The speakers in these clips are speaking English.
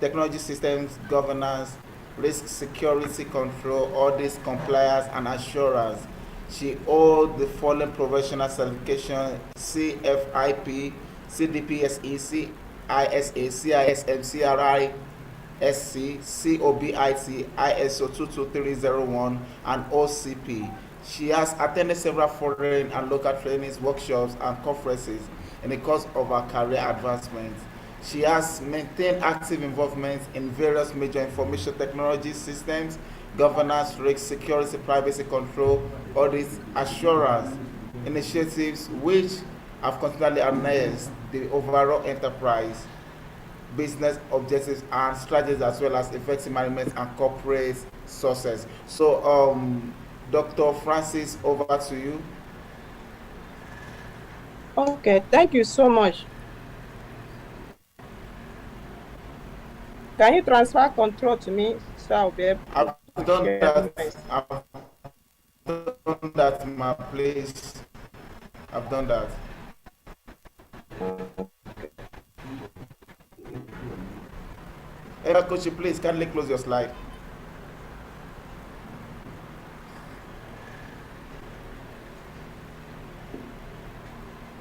technology systems governance, risk security control, audit compliance, and assurance. She holds the following professional certification: CFIP, CDPSE, CISA, CISM, CRISC, COBIT, ISO 22301, and OCP. She has attended several foreign and local trainings, workshops, and conferences in the course of her career advancement. She has maintained active involvement in various major information technology systems, governance, risk, security, privacy control, audit, assurance initiatives, which have continually enhanced the overall enterprise business objectives and strategies, as well as effective management and corporate success. So, Dr. Francis, over to you. Okay, thank you so much. Can you transfer control to me so I'll be able to I've done share that. I've done that, ma. Please, I've done that. Hey, Coach, please kindly close your slide.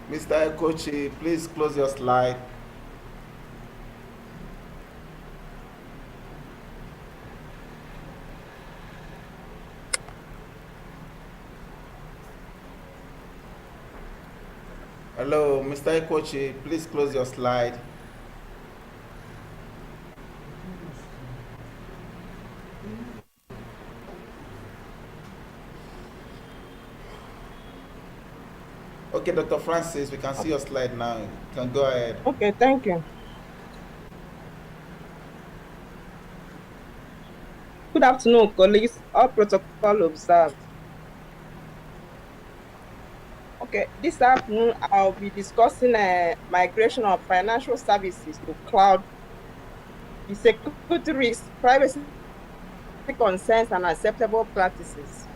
Mr. Kochi, please close your slide. Hello, Mr. Kochi, please close your slide. Okay, Dr. Francis, we can see your slide now. You can go ahead. Okay, thank you. Good afternoon, colleagues. All protocol observed. Okay, this afternoon I'll be discussing migration of financial services to cloud, the security risks, privacy concerns, and acceptable practices.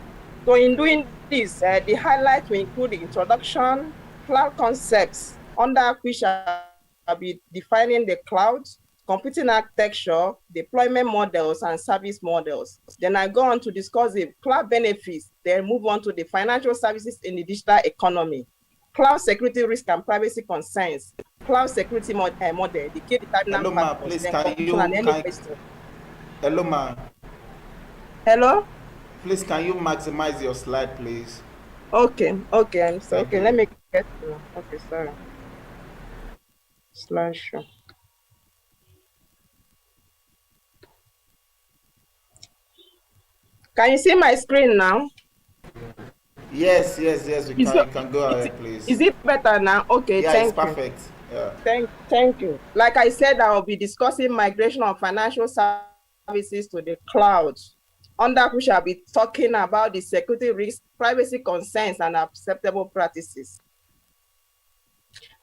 So in doing this, the highlights will include the introduction, cloud concepts, under which I'll be defining the cloud, computing architecture, deployment models, and service models. Then I go on to discuss the cloud benefits, then move on to the financial services in the digital economy, cloud security risk and privacy concerns, cloud security model, the key determinant Hello, ma, factors, please, then can conclusion you, and any question. Hello, ma. Hello? Please, can you maximize your slide, please? Okay, okay, so Thank okay, you. let me get to, okay, sorry. Slideshow. Can you see my screen now? Yes, yes, yes, we can. You can go ahead, please. Is it better now? Okay, Yeah, thank it's perfect. you. Yeah. Thank you. Like I said, I will be discussing migration of financial services to the cloud, under which I'll be talking about the security risks, privacy concerns, and acceptable practices.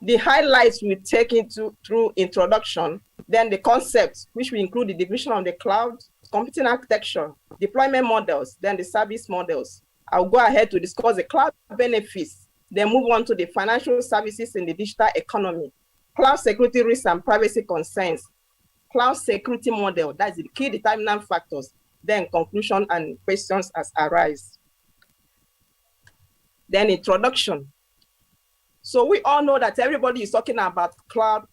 The highlights we take into through introduction, then the concepts, which will include the division of the cloud, computing architecture, deployment models, then the service models. I'll go ahead to discuss the cloud benefits, then move on to the financial services in the digital economy, cloud security risks and privacy concerns, cloud security model, that's the key determinant factors, then conclusion and questions as arise. Then introduction. So we all know that everybody is talking about cloud,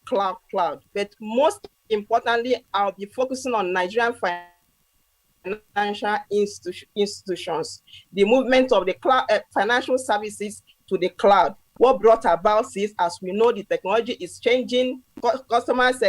but most importantly, I'll be focusing on Nigerian financial institutions, the movement of the cloud, financial services to the cloud. What brought about is, as we know, the technology is changing, customers'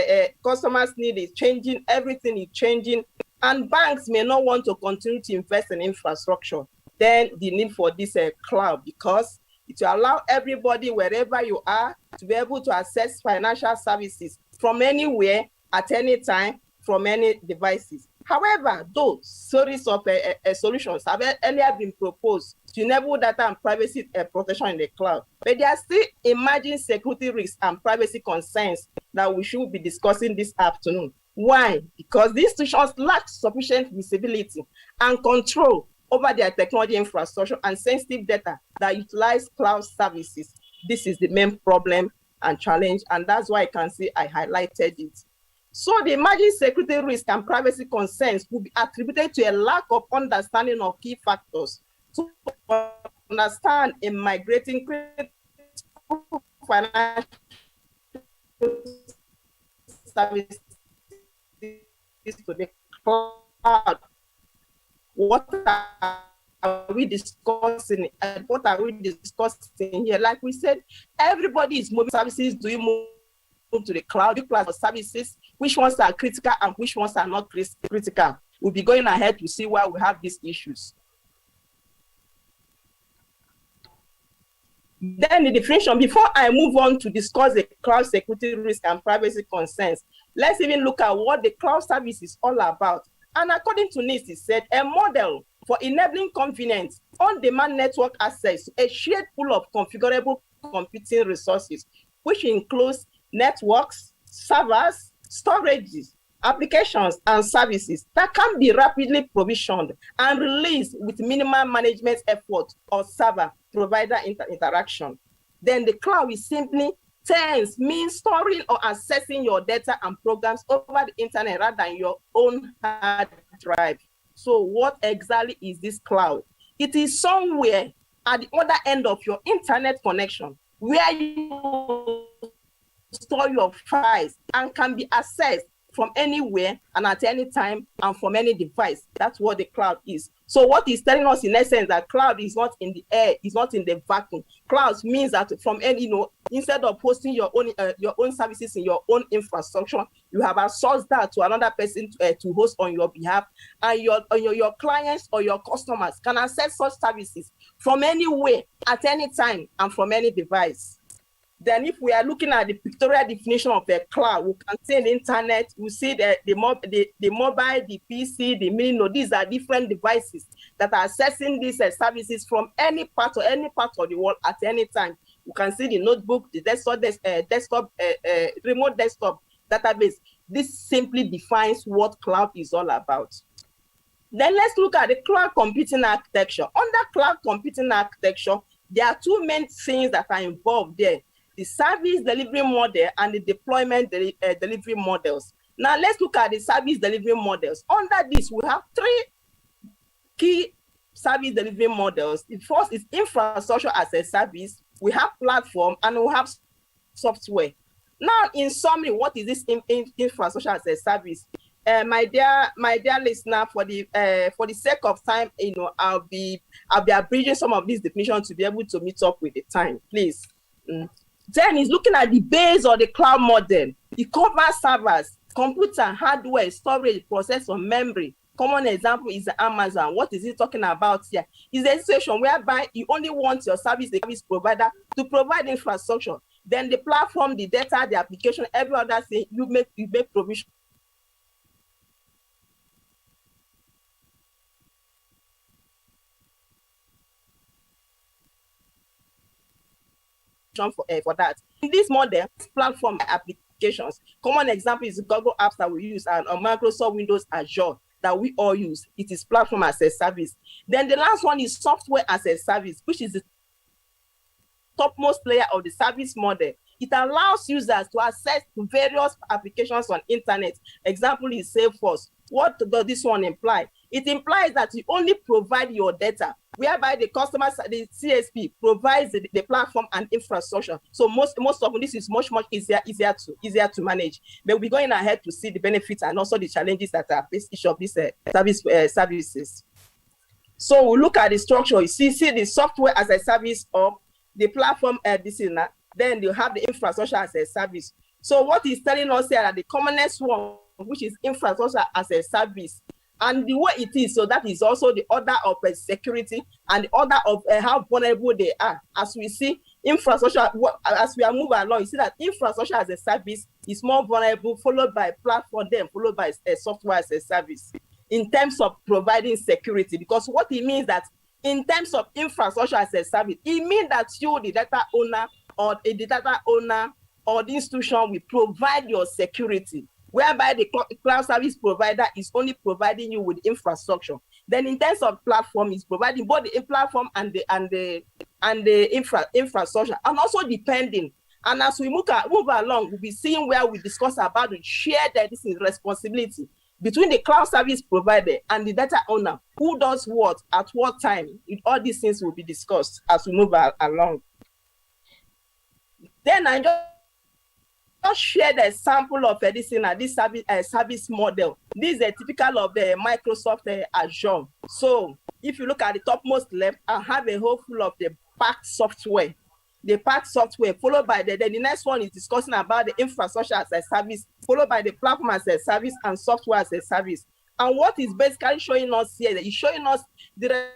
need is changing, everything is changing, and banks may not want to continue to invest in infrastructure. Then the need for this cloud, because it will allow everybody, wherever you are, to be able to access financial services from anywhere, at any time, from any devices. However, those series of solutions have earlier been proposed to enable data and privacy protection in the cloud, but there are still emerging security risks and privacy concerns that we should be discussing this afternoon. Why? Because these institutions lack sufficient visibility and control over their technology infrastructure and sensitive data that utilize cloud services. This is the main problem and challenge, and that's why I can see I highlighted it. So the emerging security risk and privacy concerns will be attributed to a lack of understanding of key factors to understand in migrating critical financial services to the cloud. What are we discussing? And what are we discussing here? Like we said, everybody is moving services. Do you move to the cloud? You class of services, which ones are critical and which ones are not critical? We'll be going ahead to see why we have these issues. Then the definition, before I move on to discuss the cloud security risk and privacy concerns, let's even look at what the cloud service is all about. And according to NIST, it said a model for enabling convenient on-demand network access to a shared pool of configurable computing resources, which includes networks, servers, storages, applications, and services that can be rapidly provisioned and released with minimal management effort or server provider interaction. Then the cloud is simply means storing or accessing your data and programs over the internet rather than your own hard drive. So what exactly is this cloud? It is somewhere at the other end of your internet connection where you store your files and can be accessed from anywhere and at any time and from any device. That's what the cloud is. So what is telling us in essence that cloud is not in the air, is not in the vacuum. Cloud means that from any, instead of hosting your own services in your own infrastructure, you have outsourced that to another person to host on your behalf, and your clients or your customers can access such services from anywhere at any time and from any device. Then if we are looking at the pictorial definition of a cloud, we can see the internet, we see the mobile, the PC, the mini node. These are different devices that are accessing these services from any part of the world at any time. You can see the notebook, the remote desktop database. This simply defines what cloud is all about. Then let's look at the cloud computing architecture. Under cloud computing architecture, there are two main things that are involved there: the service delivery model and the deployment delivery models. Now let's look at the service delivery models. Under this, we have three key service delivery models. The first is infrastructure as a service, we have platform, and we have software. Now, in summary, what is this infrastructure as a service? My dear listener, for the sake of time, I'll be abridging some of these definitions to be able to meet up with the time, please. Then he's looking at the base of the cloud model. It covers servers, computer, hardware, storage, processor, memory. Common example is Amazon. What is he talking about here? Is a situation whereby you only want your service provider to provide infrastructure. Then the platform, the data, the application, every other thing, you make provision for that. In this model, platform applications, common example is Google Apps that we use, and Microsoft Windows Azure that we all use. It is platform as a service. Then the last one is software as a service, which is the topmost layer of the service model. It allows users to access various applications on internet. Example is Salesforce. What does this one imply? It implies that you only provide your data, whereby the customer, the CSP, provides the platform and infrastructure. So most often this is much easier to manage. But we're going ahead to see the benefits and also the challenges that are faced each of these services. So we look at the structure. You see the software as a service or the platform then you have the infrastructure as a service. So what is telling us here that the commonest one, which is infrastructure as a service, and the way it is, so that is also the order of security and the order of how vulnerable they are. As we see, infrastructure, as we are moving along, you see that infrastructure as a service is more vulnerable, followed by platform, then followed by software as a service in terms of providing security. Because what it means that in terms of infrastructure as a service, it means that you, the data owner or the institution, will provide your security, whereby the cloud service provider is only providing you with infrastructure. Then in terms of platform, is providing both the platform and the infrastructure, and also depending. And as we move along, we'll be seeing where we discuss about the shared this is responsibility between the cloud service provider and the data owner. Who does what at what time? All these things will be discussed as we move along. Then I just share the sample of this service model. This is a typical of the Microsoft Azure. So if you look at the topmost left, I have a whole full of the packed software. The packed software, followed by the next one is discussing about the infrastructure as a service, followed by the platform as a service and software as a service. And what is basically showing us here is showing us the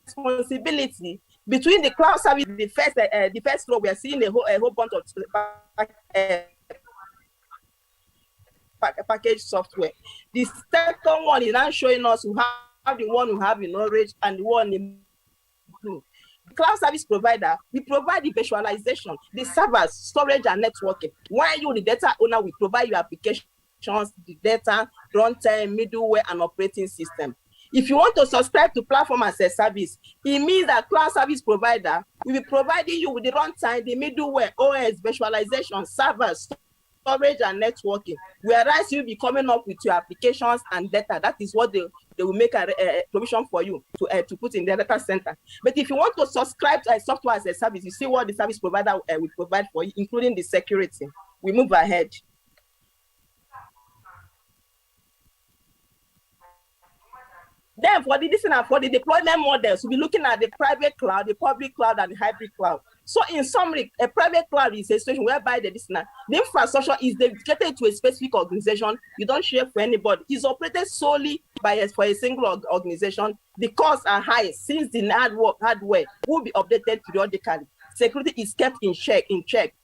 responsibility between the cloud service. The first row, we are seeing a whole bunch of package software. The second one is now showing us who have the one who have in orange and the one in blue. The cloud service provider, we provide the visualization, the servers, storage, and networking. While you, the data owner, we provide your applications, the data, runtime, middleware, and operating system. If you want to subscribe to platform as a service, it means that cloud service provider will be providing you with the runtime, the middleware, OS, visualization, servers, storage, and networking. Whereas you'll be coming up with your applications and data. That is what they will make a provision for you to put in the data center. But if you want to subscribe to a software as a service, you see what the service provider will provide for you, including the security. We move ahead. Then for the deployment models, we'll be looking at the private cloud, the public cloud, and the hybrid cloud. So in summary, a private cloud is a situation whereby the infrastructure is dedicated to a specific organization. You don't share for anybody. It's operated solely for a single organization. The costs are high since the hardware will be updated periodically. Security is kept in check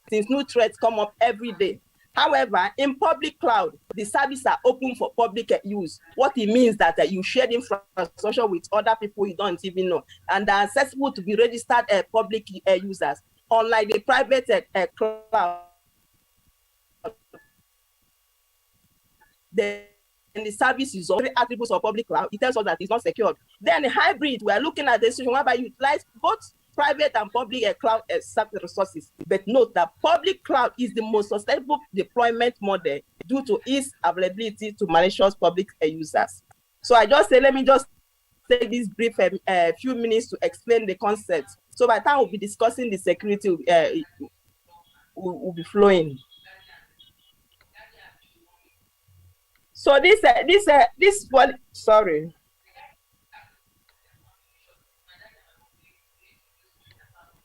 since new threats come up every day. However, in public cloud, the services are open for public use. What it means that you share the infrastructure with other people you don't even know, and are accessible to be registered public users. Unlike the private cloud, the service is already attributes of public cloud. It tells us that it's not secured. Then the hybrid, we are looking at the situation whereby you utilize both private and public cloud resources. But note that public cloud is the most sustainable deployment model due to its availability to malicious public users. So let me just take this brief few minutes to explain the concept. So by the time we'll be discussing the security, will be flowing. So sorry.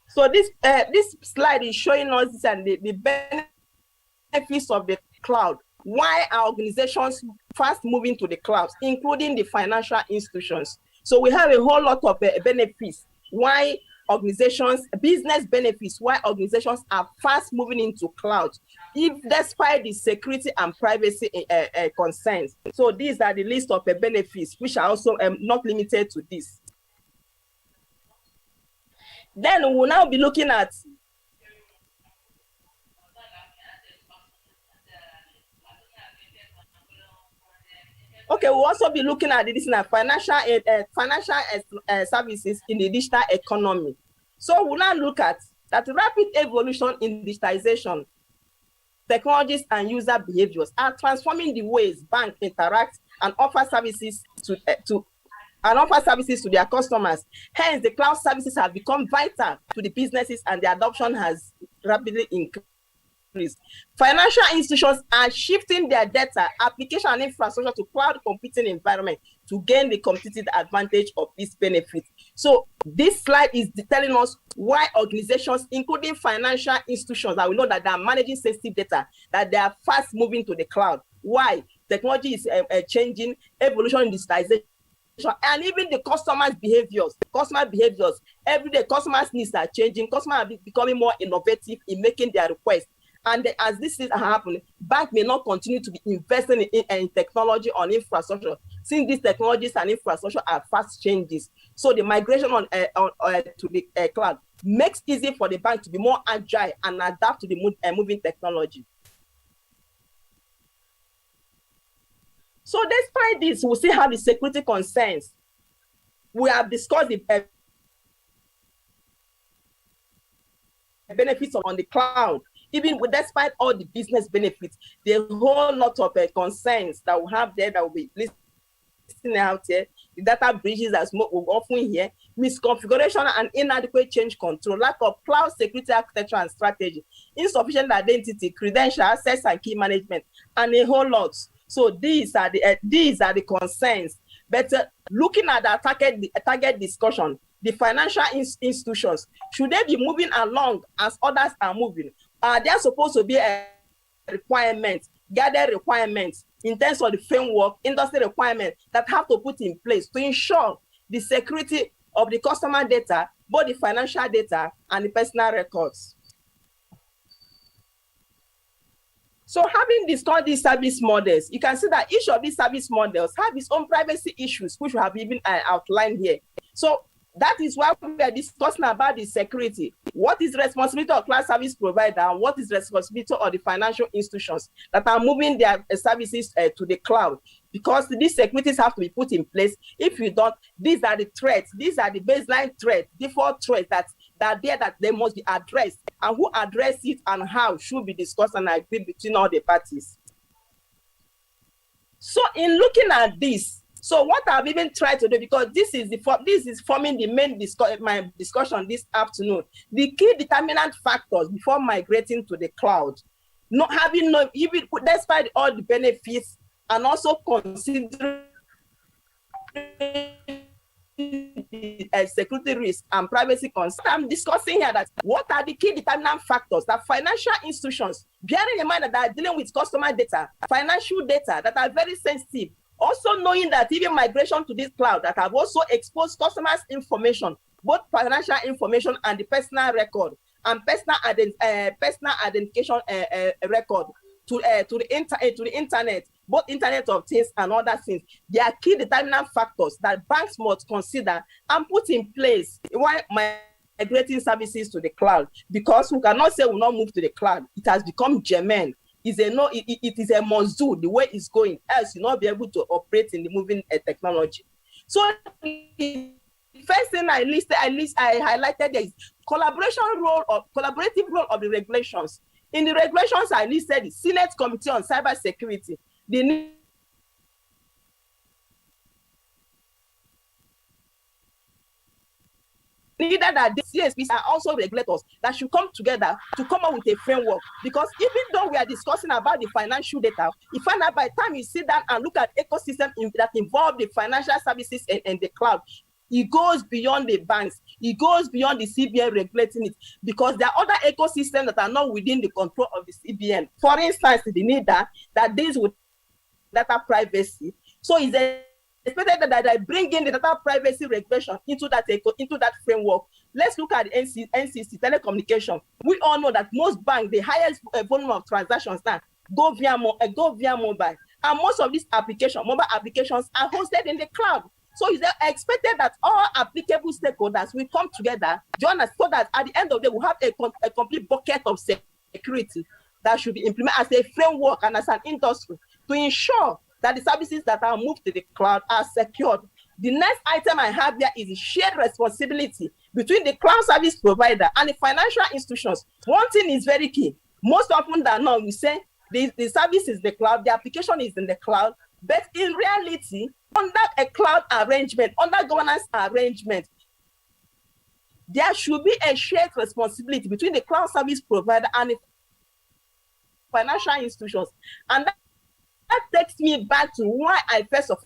So this slide is showing us this and the benefits of the cloud. Why are organizations fast moving to the cloud, including the financial institutions? So we have a whole lot of benefits. Why business benefits, why organizations are fast moving into cloud, despite the security and privacy concerns. So these are the list of benefits, which are also not limited to this. Then we'll now be looking at we'll also be looking at this financial services in the digital economy. So we'll now look at that rapid evolution in digitization, technologies and user behaviors are transforming the ways banks interact and offer services to their customers. Hence, the cloud services have become vital to the businesses and the adoption has rapidly increased. Financial institutions are shifting their data, application, and infrastructure to cloud computing environment to gain the competitive advantage of this benefit. So this slide is telling us why organizations, including financial institutions, that we know that they are managing sensitive data, that they are fast moving to the cloud. Why? Technology is changing, evolution in digitization, and even the customer behaviors. Every day, customers' needs are changing. Customers are becoming more innovative in making their requests. And as this is happening, banks may not continue to be investing in technology on infrastructure, since these technologies and infrastructure are fast changes. So the migration to the cloud makes it easy for the bank to be more agile and adapt to the moving technology. So despite this, we'll see how the security concerns. We have discussed the benefits on the cloud, even despite all the business benefits, there are a whole lot of concerns that we have there that will be listing out here. The data breaches, as we often hear, misconfiguration and inadequate change control, lack of cloud security architecture and strategy, insufficient identity, credential access and key management, and a whole lot. So these are the concerns. But looking at the target discussion, the financial institutions, should they be moving along as others are moving? Are there supposed to be a requirement, guided requirements in terms of the framework, industry requirements that have to put in place to ensure the security of the customer data, both the financial data and the personal records? So having discussed these service models, you can see that each of these service models have its own privacy issues, which we have even outlined here. So that is why we are discussing about the security. What is the responsibility of cloud service provider, and what is the responsibility of the financial institutions that are moving their services to the cloud? Because these securities have to be put in place. If you don't, these are the threats. These are the baseline threats, default threats that they must be addressed. And who address it and how should be discussed and agreed between all the parties. So in looking at this, so what I've even tried to do, because this is forming the main my discussion this afternoon, the key determinant factors before migrating to the cloud, not having even despite all the benefits, and also considering security risk and privacy concerns. I'm discussing here that what are the key determinant factors that financial institutions, bearing in mind that they are dealing with customer data, financial data that are very sensitive, also knowing that even migration to this cloud that have also exposed customers' information, both financial information and the personal record and personal identification record to the internet, both Internet of Things and other things. They are key determinant factors that banks must consider and put in place while migrating services to the cloud. Because we cannot say we will not move to the cloud. It has become germane. It is a must do the way it's going, else you'll not be able to operate in the moving technology. So the first thing I highlighted there is collaborative role of the regulations. In the regulations, I listed the Senate Committee on Cybersecurity. The needed that the CSPs are also regulators that should come together to come up with a framework. Because even though we are discussing about the financial data, you find out by the time you sit down and look at ecosystem that involve the financial services and the cloud, it goes beyond the banks. It goes beyond the CBN regulating it, because there are other ecosystems that are not within the control of the CBN. For instance, the need that deals with data privacy. So it's expected that I bring in the data privacy regulation into that framework. Let's look at the NCC telecommunication. We all know that most banks, the highest volume of transactions now go via mobile, and most of these mobile applications are hosted in the cloud. So it's expected that all applicable stakeholders will come together, join us, so that at the end of the day, we have a complete bucket of security that should be implemented as a framework and as an industry to ensure that the services that are moved to the cloud are secured. The next item I have there is the shared responsibility between the cloud service provider and the financial institutions. One thing is very key. Most often than not, we say the service is the cloud, the application is in the cloud, but in reality, under a cloud arrangement, under governance arrangement, there should be a shared responsibility between the cloud service provider and the financial institutions. And that takes me back to why I first of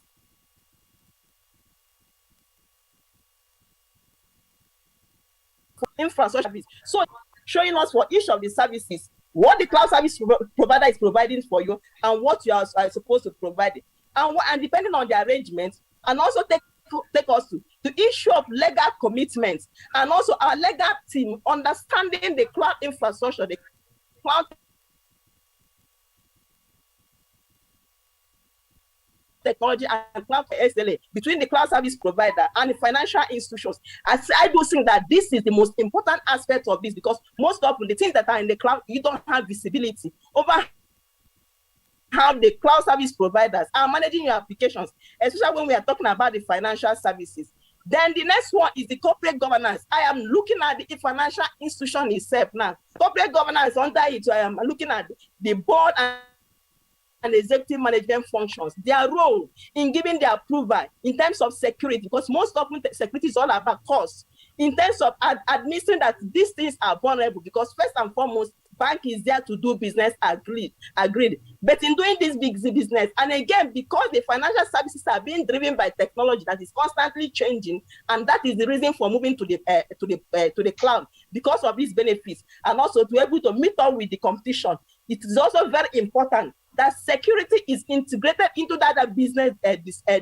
infrastructure service. So showing us for each of the services what the cloud service provider is providing for you and what you are supposed to provide. And depending on the arrangement, and also take us to the issue of legal commitments, and also our legal team understanding the cloud infrastructure, the cloud technology and cloud SLA between the cloud service provider and the financial institutions. I do think that this is the most important aspect of this, because most often the things that are in the cloud, you don't have visibility over how the cloud service providers are managing your applications, especially when we are talking about the financial services. Then the next one is the corporate governance. I am looking at the financial institution itself now. Corporate governance under it, I am looking at the board and executive management functions, their role in giving the approval in terms of security, because most often security is all about cost. In terms of administering that these things are vulnerable, because first and foremost, bank is there to do business agreed. But in doing this big business, and again, because the financial services are being driven by technology that is constantly changing, and that is the reason for moving to the cloud because of these benefits, and also to be able to meet up with the competition. It is also very important that security is integrated into that business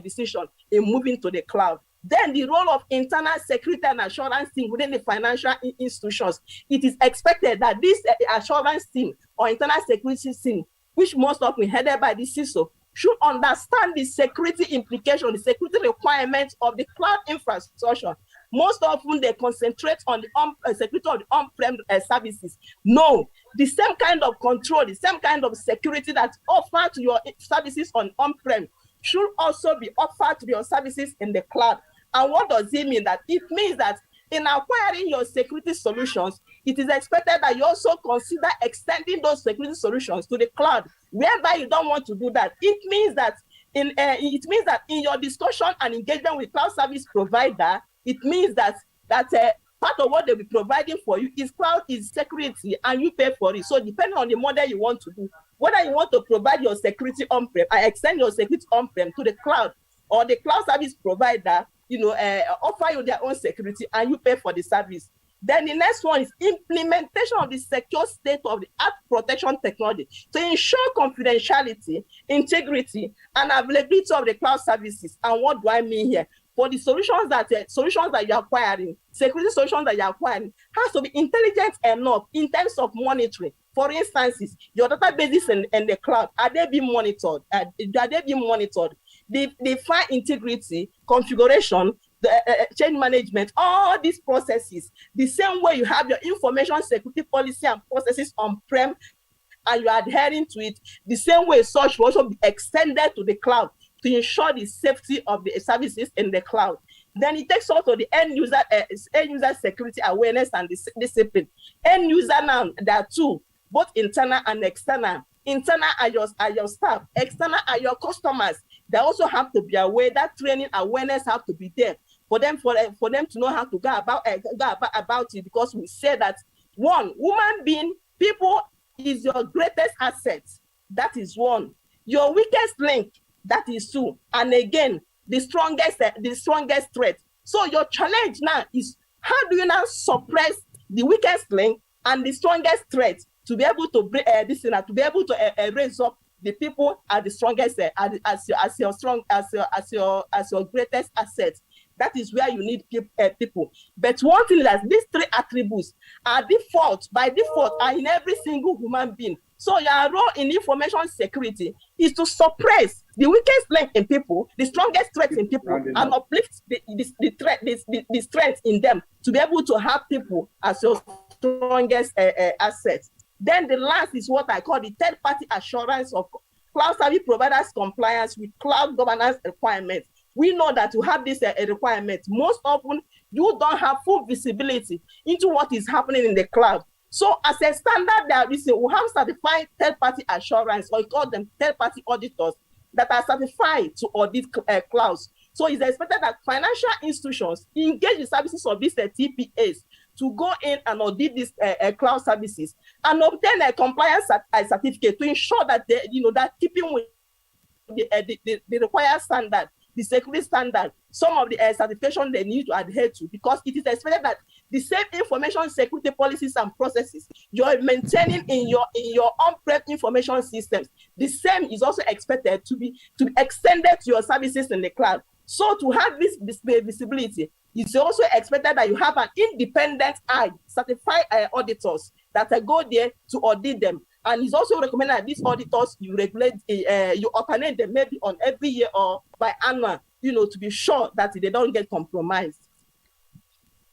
decision in moving to the cloud. Then the role of internal security and assurance team within the financial institutions. It is expected that this assurance team or internal security team, which most often headed by the CISO, should understand the security implication, the security requirements of the cloud infrastructure. Most often they concentrate on the security of the on-prem services. No, the same kind of control, the same kind of security that's offered to your services on-prem should also be offered to your services in the cloud. And what does it mean? That it means that in acquiring your security solutions, it is expected that you also consider extending those security solutions to the cloud. Whereby you don't want to do that, it means that in your discussion and engagement with cloud service provider, it means that part of what they'll be providing for you is cloud is security, and you pay for it. So depending on the model you want to do, whether you want to provide your security on-prem and extend your security on-prem to the cloud, or the cloud service provider, offer you their own security and you pay for the service. Then the next one is implementation of the secure state-of-the-art protection technology to ensure confidentiality, integrity, and availability of the cloud services. And what do I mean here? For the solutions that you're acquiring, security solutions that you're acquiring, has to be intelligent enough in terms of monitoring. For instance, your databases in the cloud, are they being monitored? The file integrity, configuration, the change management, all these processes, the same way you have your information security policy and processes on-prem and you are adhering to it, the same way such will also be extended to the cloud to ensure the safety of the services in the cloud. Then it takes also the end user security awareness and discipline. End user now, there are two, both internal and external. Internal are your staff, external are your customers. They also have to be aware. That training awareness have to be there for them to know how to go about it, because we say that one, human being, people is your greatest asset. That is one. Your weakest link, that is two. And again, the strongest threat. So your challenge now is, how do you now suppress the weakest link and the strongest threat to be able to bring to be able to raise up the people are the strongest as your greatest asset. That is where you need people. But one thing is that these three attributes are by default are in every single human being. So your role in information security is to suppress the weakest link in people, the strongest threat in people, and uplift the strength in them to be able to have people as your strongest assets. Then the last is what I call the third-party assurance of cloud service providers' compliance with cloud governance requirements. We know that to have this requirement, most often you don't have full visibility into what is happening in the cloud. So as a standard, we have certified third-party assurance, or we call them third-party auditors, that are certified to audit clouds. So it's expected that financial institutions engage the services of these TPAs to go in and audit these cloud services and obtain a compliance certificate to ensure that that keeping with the required standard, the security standard, some of the certification they need to adhere to, because it is expected that the same information security policies and processes you're maintaining in your on-prem information systems, the same is also expected to be extended to your services in the cloud. So to have this visibility, it's also expected that you have an independent certified auditors that go there to audit them. And it's also recommended that these auditors, you alternate them maybe on every year or by annual, to be sure that they don't get compromised.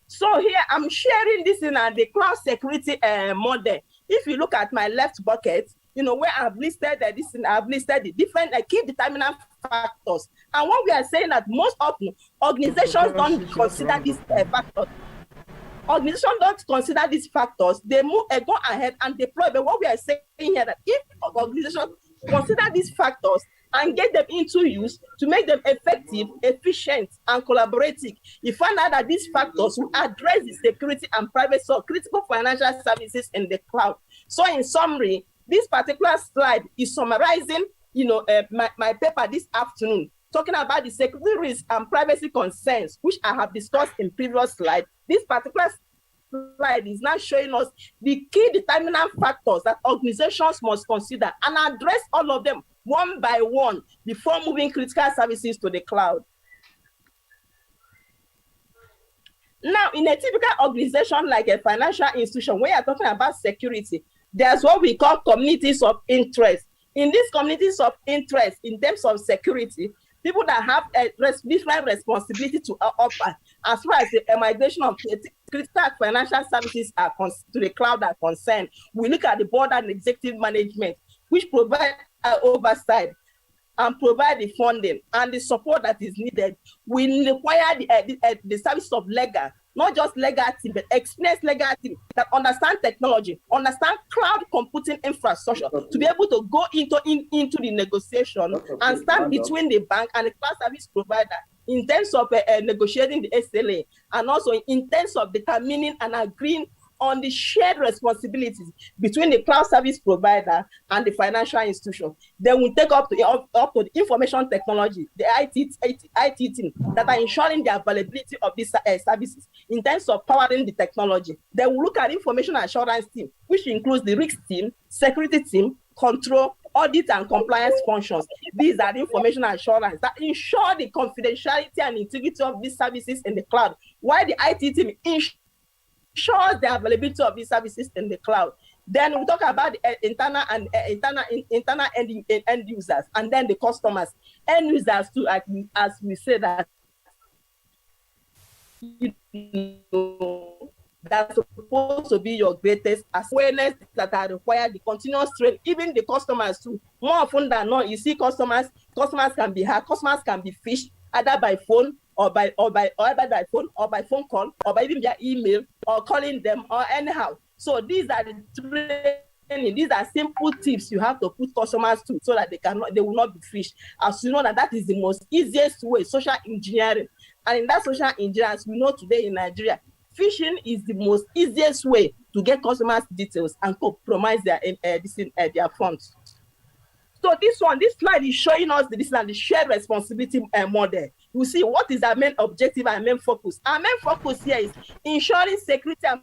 So here I'm sharing this in the cloud security model. If you look at my left bucket, where I've listed this, and I've listed the different key determinant factors. And what we are saying that most often organizations don't consider these factors. Organizations don't consider these factors. They go ahead and deploy. But what we are saying here that if organizations consider these factors and get them into use to make them effective, efficient, and collaborative, you find out that these factors will address the security and privacy of critical financial services in the cloud. So in summary, this particular slide is summarizing my paper this afternoon, talking about the security risk and privacy concerns, which I have discussed in previous slide. This particular slide is now showing us the key determinant factors that organizations must consider and address all of them one by one before moving critical services to the cloud. Now, in a typical organization like a financial institution, when you're talking about security, there's what we call communities of interest. In these communities of interest, in terms of security, people that have a different responsibility to offer as far as the migration of critical financial services to the cloud are concerned. We look at the board and executive management, which provide oversight and provide the funding and the support that is needed. We require the service of legal, not just legal team, but experienced legal team that understand technology, understand cloud computing infrastructure, to be able to go into the negotiation and stand between the bank and the cloud service provider in terms of negotiating the SLA, and also in terms of determining and agreeing on the shared responsibilities between the cloud service provider and the financial institution. Then we take up to the information technology, the IT team that are ensuring the availability of these services in terms of powering the technology. Then we look at information assurance team, which includes the risk team, security team, control, audit and compliance functions. These are the information assurance that ensure the confidentiality and integrity of these services in the cloud, while the IT team ensures the availability of these services in the cloud. Then we talk about the internal end users, and then the customers. End users too, as we say that, that's supposed to be your greatest awareness that are required, the continuous training, even the customers too. More often than not, you see customers can be hacked, customers can be phished, either by phone or by phone call, or by even their email, or calling them, or anyhow. So these are the training. These are simple tips you have to put customers to, so that they will not be phished. As you know, that is the most easiest way, social engineering. And in that social engineering, as we know today in Nigeria, phishing is the most easiest way to get customers' details and compromise their funds. So this slide is showing us the shared responsibility model. You see, what is our main objective and main focus? Our main focus here is ensuring security and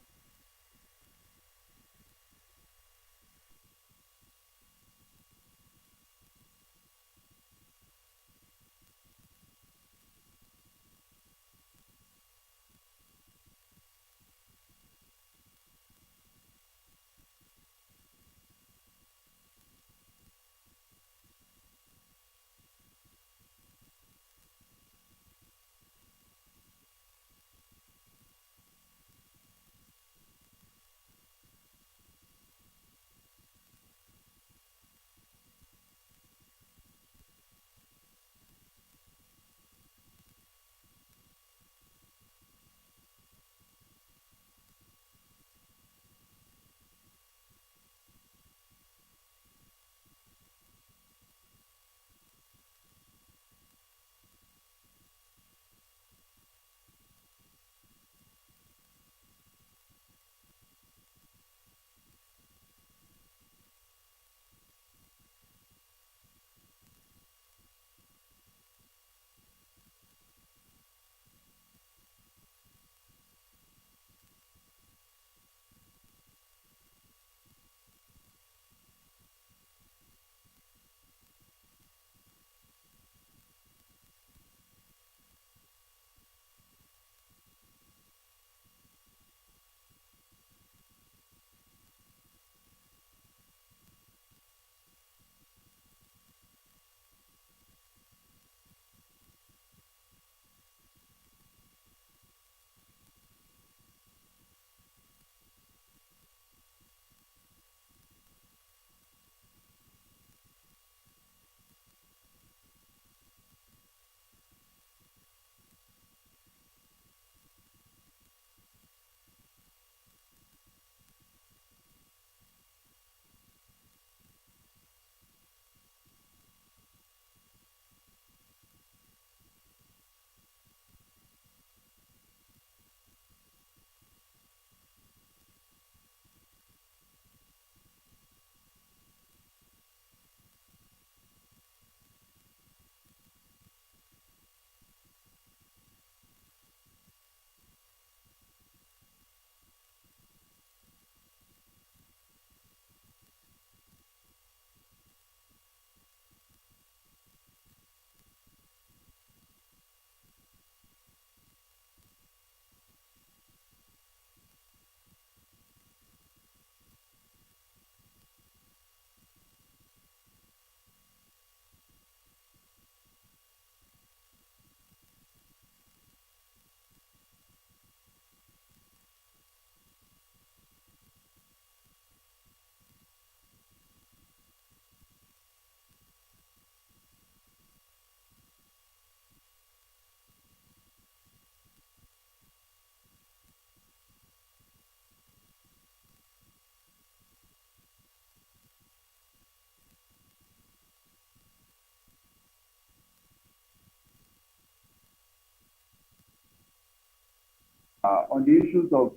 on the issues of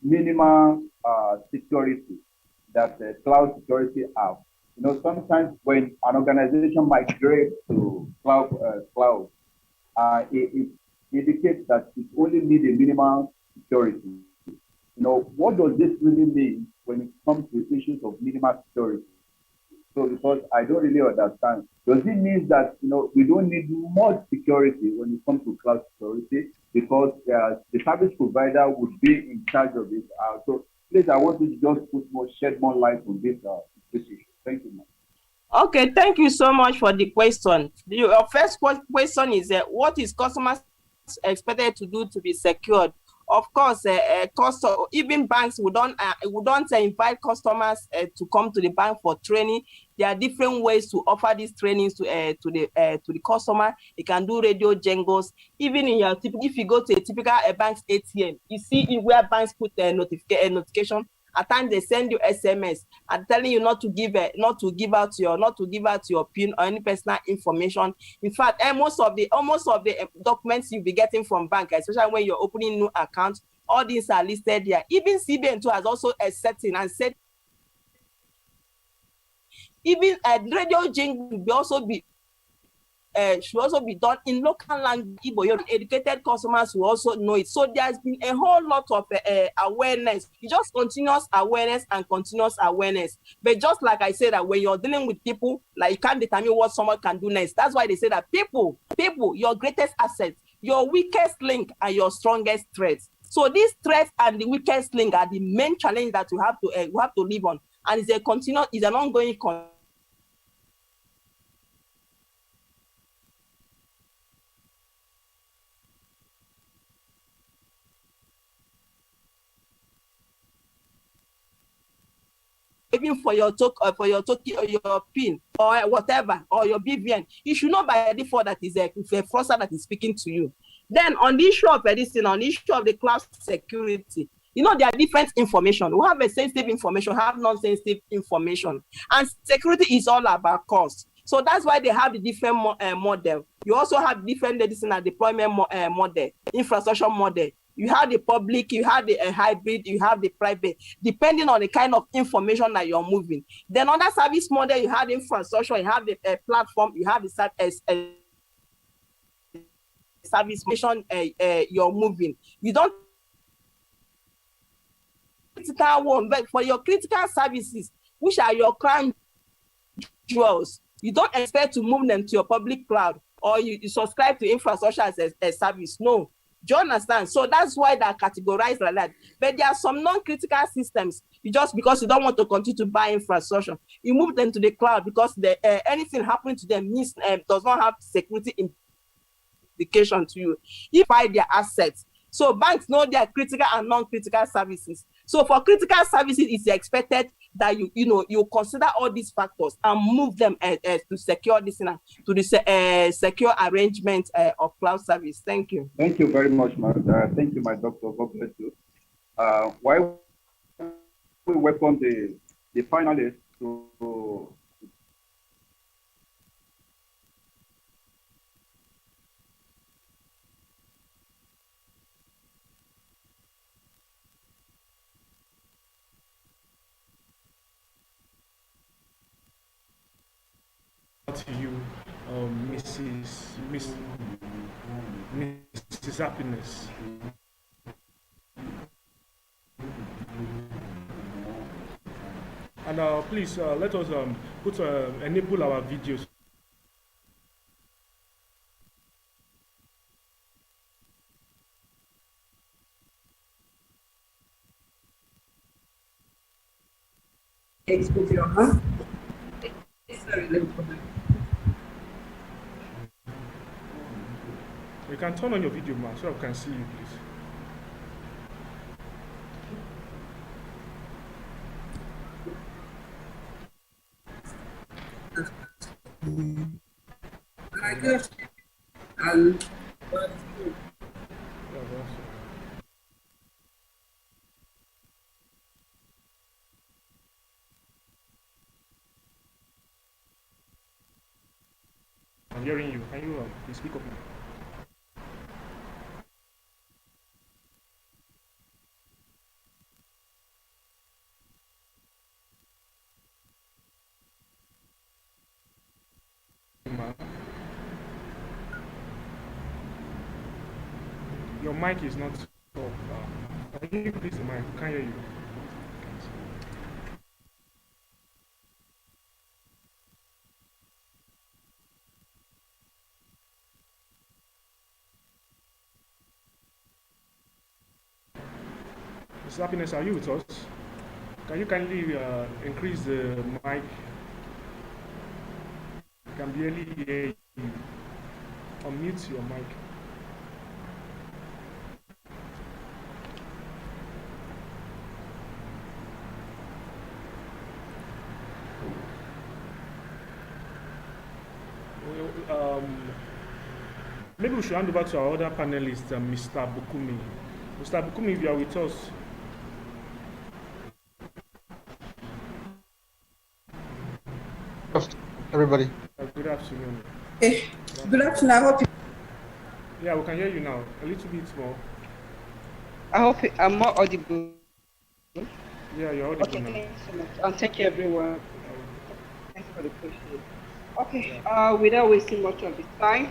minimal security that cloud security have. You know, sometimes when an organization migrates to cloud, it indicates that it only needs a minimal security. You know, what does this really mean when it comes to issues of minimal security? So because I don't really understand, does it mean that we don't need more security when it comes to cloud security because the service provider would be in charge of it? So please, I want you to just shed more light on this issue. Thank you, ma'am. Okay, thank you so much for the question. Your first question is what is customers expected to do to be secured? Of course, even banks we don't invite customers to come to the bank for training. There are different ways to offer these trainings to the customer. You can do radio jingles. Even in your if you go to a typical bank's ATM, you see where banks put a notification. At times they send you SMS and telling you not to give out your PIN or any personal information. In fact, most of the documents you'll be getting from bank, especially when you're opening new accounts, all these are listed there. Even CBN too has also a setting and said even a radio jingle should also be done in local language. Your educated customers will also know it. So there's been a whole lot of awareness. It's just continuous awareness and continuous awareness. But just like I said, that when you're dealing with people, like you can't determine what someone can do next. That's why they say that people, your greatest asset, your weakest link, and your strongest threat. So these threats and the weakest link are the main challenge that you have to live on, and it's an ongoing even for your token or your PIN or whatever or your BVN, you should know by default that is a fraudster that is speaking to you. Then on the issue of on the issue of the cloud security, there are different information. We have a sensitive information, have non-sensitive information, and security is all about cost. So that's why they have the different model. You also have different deployment model, infrastructure model. You have the public, you have the hybrid, you have the private, depending on the kind of information that you're moving. Then on that service model, you have the infrastructure, you have the platform, you have the service mission you're moving. You don't critical one, but for your critical services, which are your crown jewels, you don't expect to move them to your public cloud or you subscribe to infrastructure as a service. No. Do you understand? So that's why they're categorized like that. But there are some non-critical systems. Because you don't want to continue to buy infrastructure, you move them to the cloud because anything happening to them does not have security implication to you. You buy their assets. So banks know their critical and non-critical services. So for critical services, it's expected that you consider all these factors and move them to secure this to the secure arrangement of cloud service. Thank you. Thank you very much, thank you, my doctor. God bless you. While we welcome the finalists to to you, Mrs. Happiness. And please let us enable our videos. You can turn on your video, man, so I can see you, please. I'm hearing you. Can you speak up now? Your mic is not up. Can you increase the mic? Can't hear you. Mr. Happiness, are you with us? Can you kindly increase the mic? I can barely hear you. Unmute your mic. Maybe we should hand over to our other panelist, Mr. Bukumi. Mr. Bukumi, if you are with us. Everybody. Good afternoon. Hey, good afternoon. I hope Yeah, we can hear you now. A little bit more. I'm more audible. Yeah, you're audible Okay, now. thank you so much. And thank you, everyone. Thanks for the question. Okay, without wasting much of the time.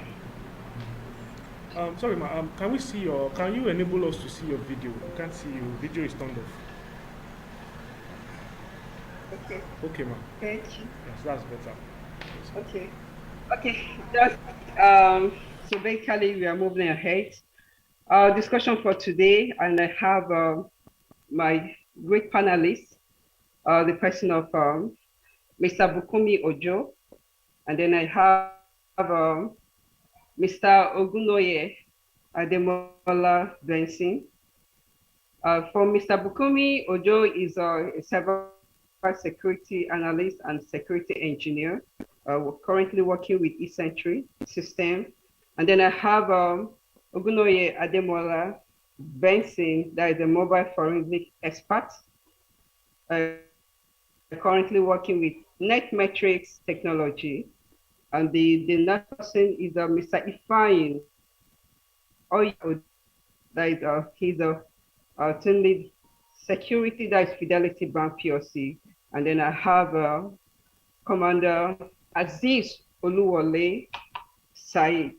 Sorry, ma. Can we see your? Can you enable us to see your video? We can't see you. Video is turned off. Okay, Okay, ma. thank you. Yes, that's better. Yes. Okay, just so basically we are moving ahead. Our discussion for today, and I have my great panelists, the person of Mr. Bukumi Ojo, and then I have Mr. Ogunoye Ademola Benson. For Mr. Bukumi, Ojo is a cybersecurity analyst and security engineer. We're currently working with eCentry system. And then I have Ogunoye Ademola Benson, that is a mobile forensic expert. Currently working with NetMetrics technology. And the next person is Mr. Ifeanyi Oyo, that is he's a team lead security, that is Fidelity Bank PLC. And then I have Commander Aziz Oluwole Said,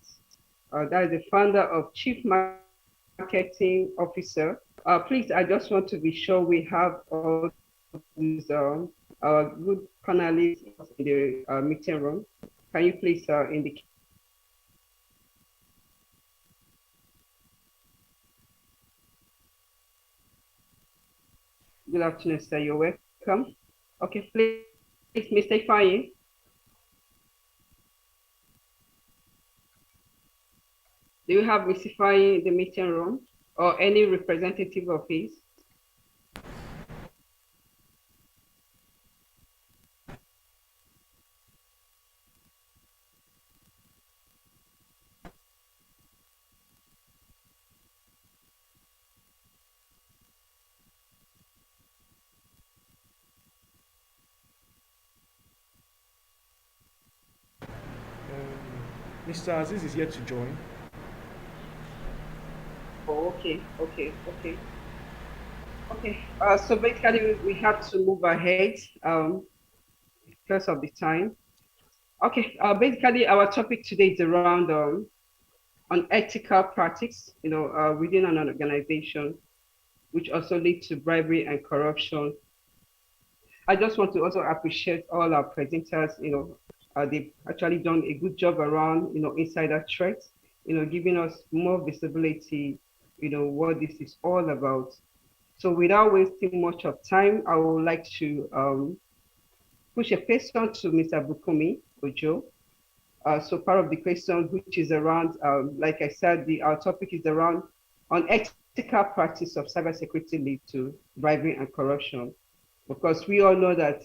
that is the founder of Chief Marketing Officer. Please, I just want to be sure we have all these good panelists in the meeting room. Can you please indicate? Good afternoon, sir. You're welcome. Okay, please, Mr. Ifeanyi. Do you have Mr. Ifeanyi in the meeting room or any representative of his? Mr. Aziz is yet to join. Oh, okay. So basically, we have to move ahead because of the time. Okay. Basically, our topic today is around unethical practice, within an organization, which also lead to bribery and corruption. I just want to also appreciate all our presenters. They've actually done a good job around, insider threats, giving us more visibility, what this is all about. So without wasting much of time, I would like to push a question to Mr. Bukumi Ojo. So part of the question, which is around, like I said, our topic is around unethical practice of cybersecurity lead to bribery and corruption. Because we all know that,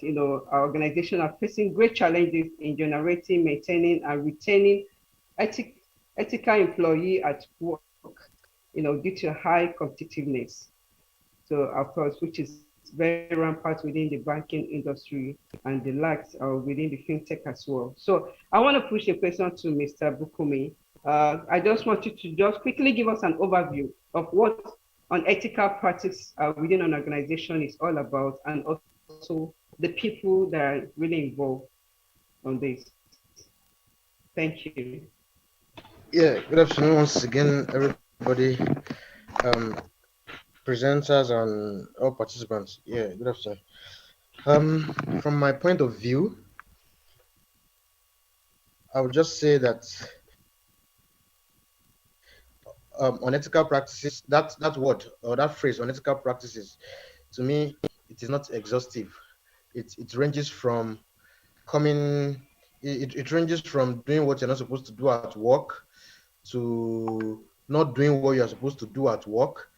our organizations are facing great challenges in generating, maintaining, and retaining ethical employee at work, due to high competitiveness. So of course, which is very rampant within the banking industry and the lacks within the fintech as well. So I want to push a question to Mr. Bukumi. I just want you to just quickly give us an overview of what unethical practice within an organization is all about, and also the people that are really involved on this. Thank you. Yeah, good afternoon once again, everybody. everybody, um, presenters and all participants. Yeah, good afternoon. From my point of view, I would just say that unethical practices, that word or that phrase, unethical practices, to me, it is not exhaustive. It ranges from coming, it ranges from doing what you're not supposed to do at work to not doing what you're supposed to do at work.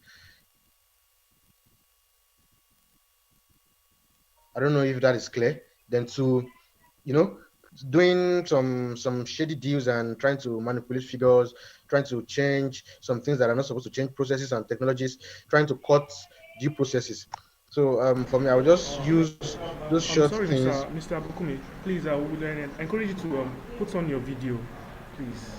I don't know if that is clear. Then to, you know, doing some shady deals and trying to manipulate figures, trying to change some things that are not supposed to change, processes and technologies, trying to cut due processes. So for me, I will just use those short I'm sorry, things. Mr. Bukumi. Please, I would encourage you to put on your video, please.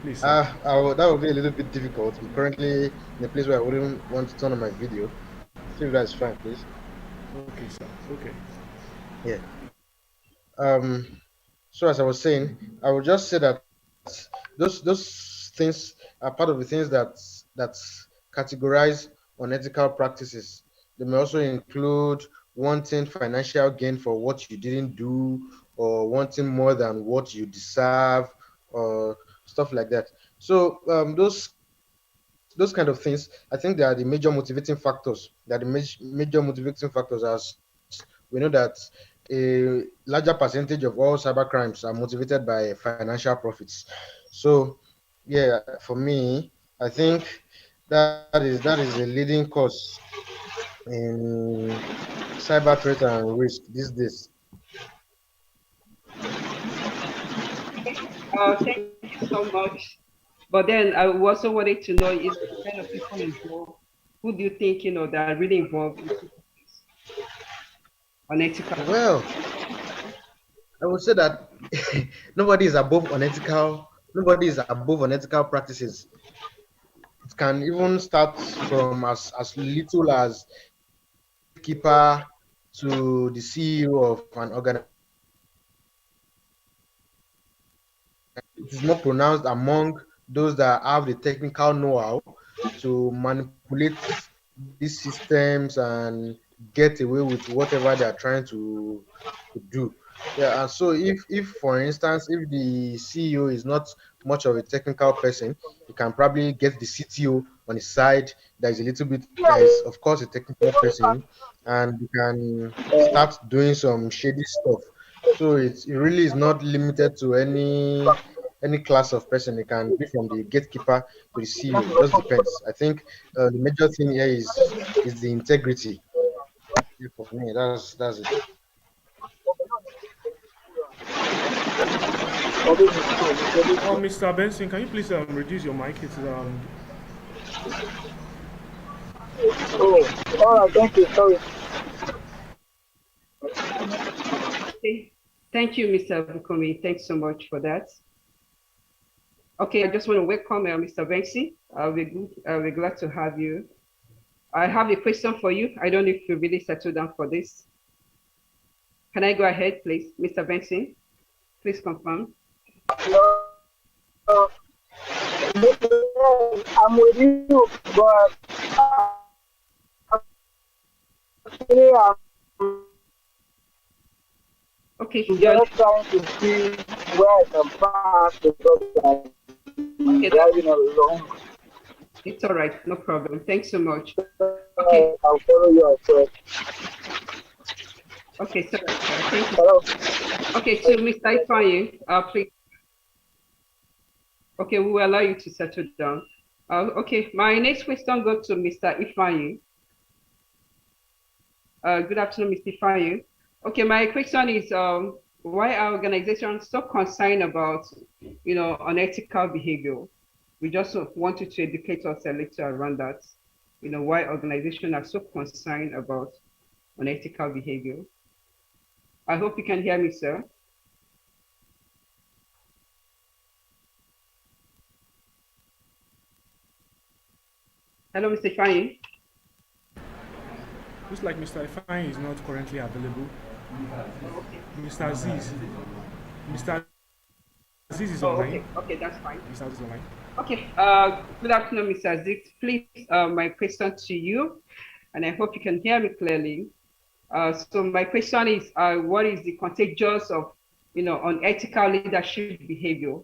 Please, sir. That would be a little bit difficult. I'm currently in a place where I wouldn't want to turn on my video. See if that is fine, please. Okay, sir. Okay. Yeah. Um. So as I was saying, I would just say that those things are part of the things that categorize unethical practices. They may also include wanting financial gain for what you didn't do, or wanting more than what you deserve, or stuff like that. So those kind of things, I think they are the major motivating factors. They are the major motivating factors, as we know that a larger percentage of all cyber crimes are motivated by financial profits. So, yeah, for me, I think that is a leading cause in cyber threat and risk these days. Thank you so much. But then I also wanted to know, the kind of people involved, who do you think, that are really involved in this unethical? Well, I would say that nobody is above unethical practices. It can even start from as little as the gatekeeper to the CEO of an organization. It is more pronounced among those that have the technical know-how to manipulate these systems and get away with whatever they are trying to do. Yeah, and so if for instance, if the CEO is not much of a technical person, you can probably get the CTO on his side. There is of course a technical person, and you can start doing some shady stuff. So it really is not limited to any class of person. It can be from the gatekeeper to the CEO. It just depends. I think the major thing here is the integrity. Yeah, for me, that's it. Oh, Mr. Benson, can you please reduce your mic? It's Oh, all right, thank you. Sorry. Okay. Thank you, Mr. Bukomi. Thanks so much for that. Okay, I just want to welcome Mr. Banksy. We're glad to have you. I have a question for you. I don't know if you really settled down for this. Can I go ahead, please, Mr. Banksy? Please confirm. Uh, I'm with you, but actually, I'm Okay, just trying to see where I can pass because I'm okay, driving along. it's all right, no problem. Thanks so much. Okay, I'll follow you outside. okay, so thank you. Hello. Okay, so Mr. Ifanyi, please. Okay, we will allow you to settle down. Okay, my next question goes to Mr. Ifanyi. Good afternoon, Mr. Ifanyi. Okay, my question is, why are organizations so concerned about, unethical behavior? We just wanted to educate us a little around that. Why organizations are so concerned about unethical behavior. I hope you can hear me, sir. Hello, Mr. Ifanyi. looks like Mr. Ifeanyi is not currently available. Mr. Aziz, Mr. Aziz is Oh, online. okay. Okay, that's fine. Mr. Aziz is online. Okay. Good afternoon, Mr. Aziz. Please, my question to you, and I hope you can hear me clearly. So my question is, what is the contagious of, unethical leadership behavior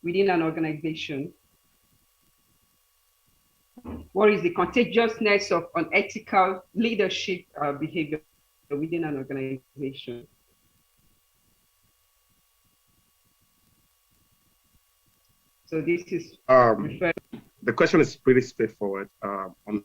within an organization? What is the contagiousness of unethical leadership behavior within an organization? So this is referred. The question is pretty straightforward. On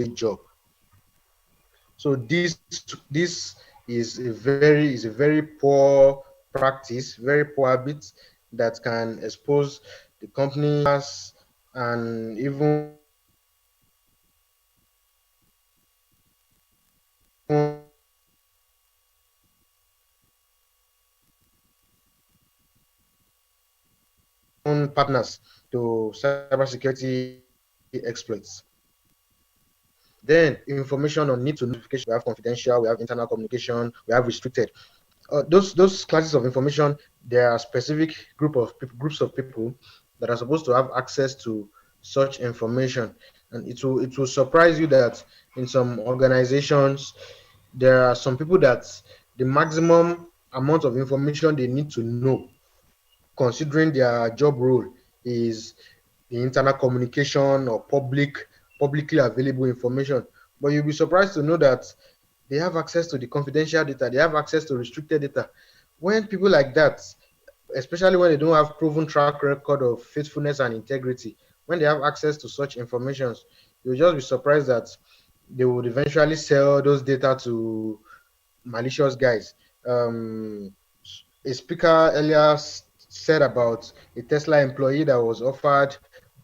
day job. So this is a very poor practice, very poor habit that can expose the company and partners to cybersecurity exploits. Then information on need to notification, we have confidential, we have internal communication, we have restricted. Those classes of information, there are specific groups of people that are supposed to have access to such information, and it will surprise you that in some organizations there are some people that the maximum amount of information they need to know, considering their job role, is the internal communication or publicly available information. But you'll be surprised to know that they have access to the confidential data, they have access to restricted data. When people like that, especially when they don't have proven track record of faithfulness and integrity, when they have access to such informations, you'll just be surprised that they would eventually sell those data to malicious guys. A speaker earlier said about a Tesla employee that was offered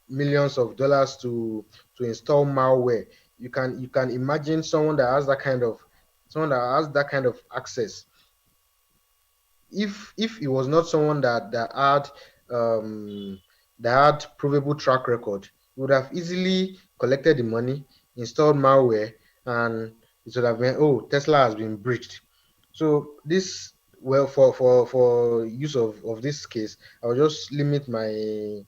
millions of dollars to install malware. You can imagine someone that has that kind of access. If it was not someone um that had provable track record, he would have easily collected the money, installed malware, and it would have been, oh, Tesla has been breached. So this, well, for use of this case, I'll just limit my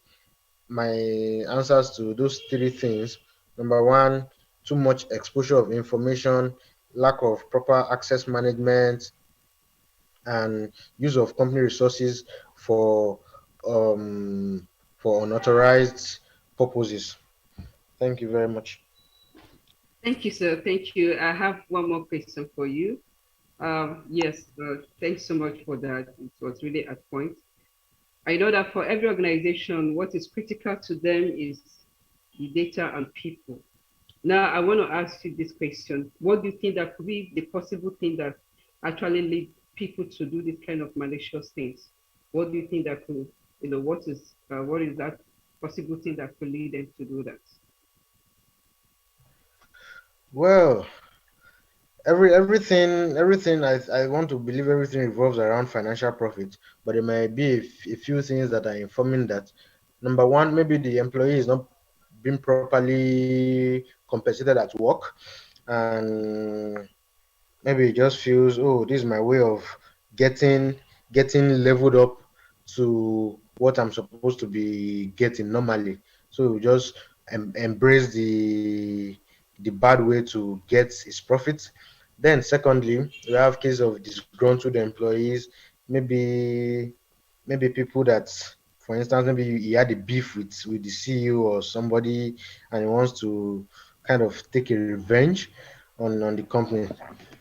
answers to those three things. Number one, too much exposure of information, lack of proper access management, and use of company resources for unauthorized purposes. Thank you very much. Thank you, sir. Thank you. I have one more question for you. Yes, thanks so much for that. It was really at point. I know that for every organization, what is critical to them is the data and people. Now, I want to ask you this question. What do you think that could be the possible thing that actually lead people to do this kind of malicious things? What do you think that could, what is that possible thing that could lead them to do that? Well, everything I want to believe everything revolves around financial profit, but there might be a few things that are informing that. Number one, maybe the employee is not being properly compensated at work, and maybe he just feels, oh, this is my way of getting leveled up to what I'm supposed to be getting normally. So he just embrace the bad way to get his profits. Then secondly, we have case of disgruntled employees, maybe people that, for instance, maybe he had a beef with the CEO or somebody, and he wants to kind of take a revenge on the company.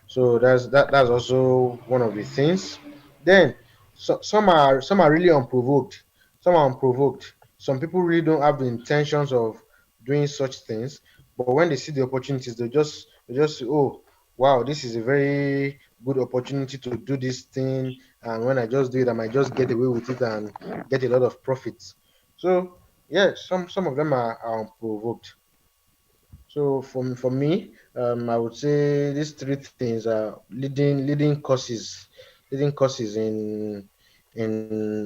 So that's also one of the things. Then some are really unprovoked. Some are unprovoked. Some people really don't have the intentions of doing such things, but when they see the opportunities, they just say, oh, wow, this is a very good opportunity to do this thing, and when I just do it, I might just get away with it and get a lot of profits. So yeah, some of them are unprovoked. So for me, I would say these three things are leading causes in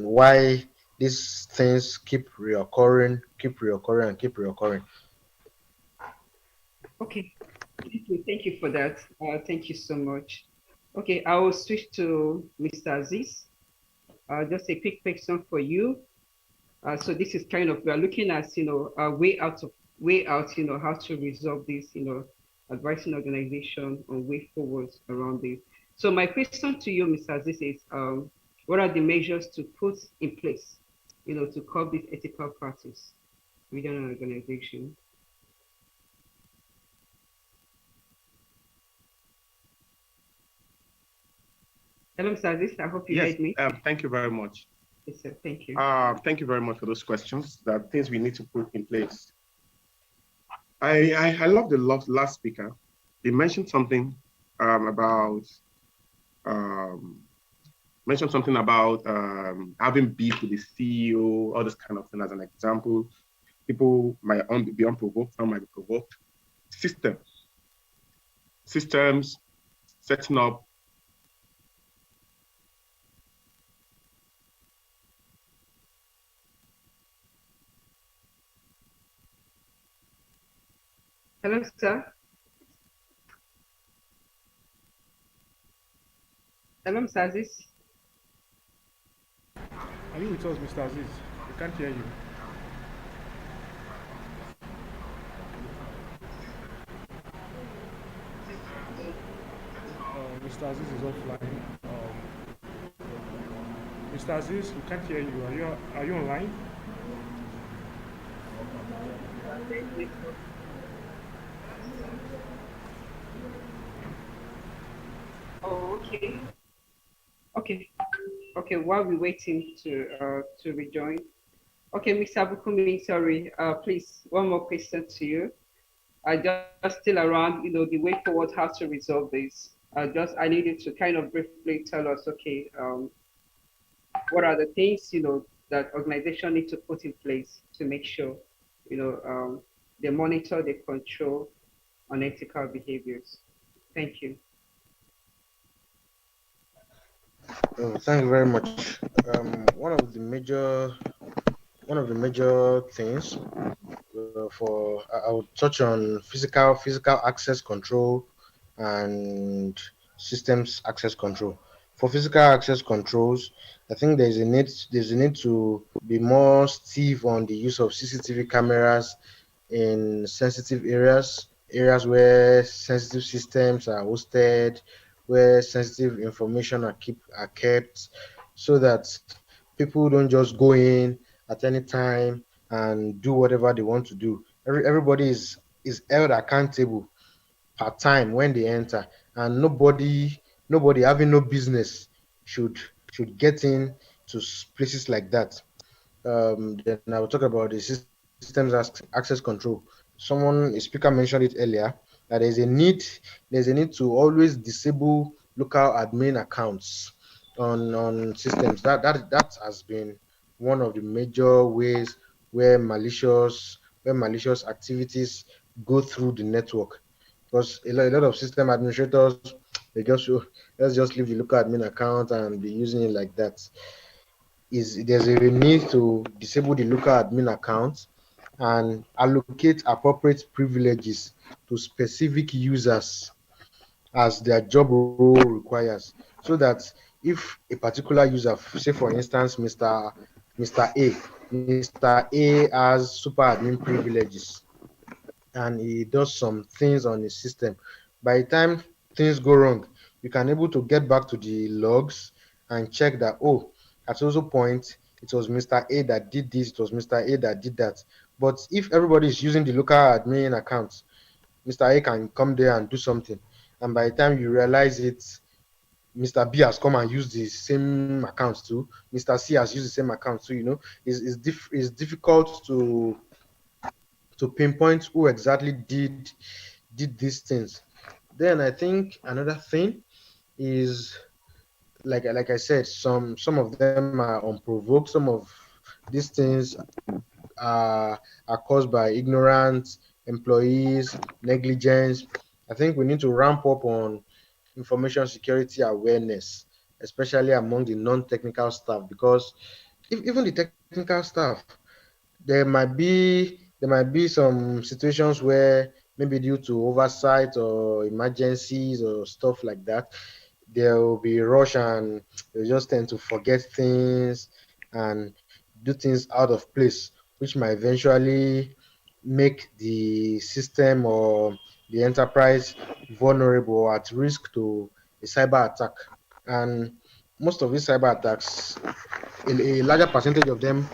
why these things keep reoccurring. Okay, thank you for that. Thank you so much. Okay, I will switch to Mr. Aziz. Just a quick question for you. So this is kind of, we are looking at, a way out, how to resolve this, advising organization on way forwards around this. So my question to you, Mr. Aziz, is what are the measures to put in place, to curb this ethical practice within an organization? Hello, Mr. Aziz, I hope you Yes, heard me. thank you very much. Yes, sir, thank you. Thank you very much for those questions. The things we need to put in place. I love the last speaker. He mentioned something about um, having beef with the CEO, all this kind of thing as an example. People might be unprovoked, some might be provoked. Systems, setting up. Hello, sir. Hello, Mr. Aziz. Are you with us, Mr. Aziz? We can't hear you. Mr. Aziz is offline. Mr. Aziz, we can't hear you. Are you online? Oh, okay. Okay. Okay, while we're waiting to rejoin. Okay, Mr. Bukumi, sorry. Please, one more question to you. I just still around, the way forward, how to resolve this. I need you to kind of briefly tell us, okay, what are the things, that organization need to put in place to make sure, they monitor, they control unethical behaviors. Thank you. Thank you very much. One of the major things for I would touch on physical access control and systems access control. For physical access controls, I think there's a need to be more stiff on the use of CCTV cameras in sensitive areas where sensitive systems are hosted, where sensitive information are kept, so that people don't just go in at any time and do whatever they want to do. Everybody is held accountable per time when they enter, and nobody having no business should should get in to places like that. Then I will talk about the systems access control. A speaker mentioned it earlier, that there's a need to always disable local admin accounts on systems. That has been one of the major ways where malicious activities go through the network, because a lot of system administrators, they just let's just leave the local admin account and be using it like that. There's a need to disable the local admin account and allocate appropriate privileges to specific users as their job role requires, so that if a particular user, say for instance Mr. A has super admin privileges and he does some things on his system, by the time things go wrong, you can able to get back to the logs and check that, oh, at also point it was Mr. A that did this, it was Mr. A that did that. But if everybody is using the local admin account, Mr. A can come there and do something, and by the time you realize it, Mr. B has come and used the same account too. Mr. C has used the same account too. It's difficult to pinpoint who exactly did these things. Then I think another thing is, like I said, some of them are unprovoked. Some of these things are caused by ignorance, employees, negligence. I think we need to ramp up on information security awareness, especially among the non-technical staff, because if even the technical staff, there might be some situations where maybe due to oversight or emergencies or stuff like that, there will be rush and they just tend to forget things and do things out of place, which might eventually make the system or the enterprise vulnerable or at risk to a cyber attack. And most of these cyber attacks, a larger percentage of them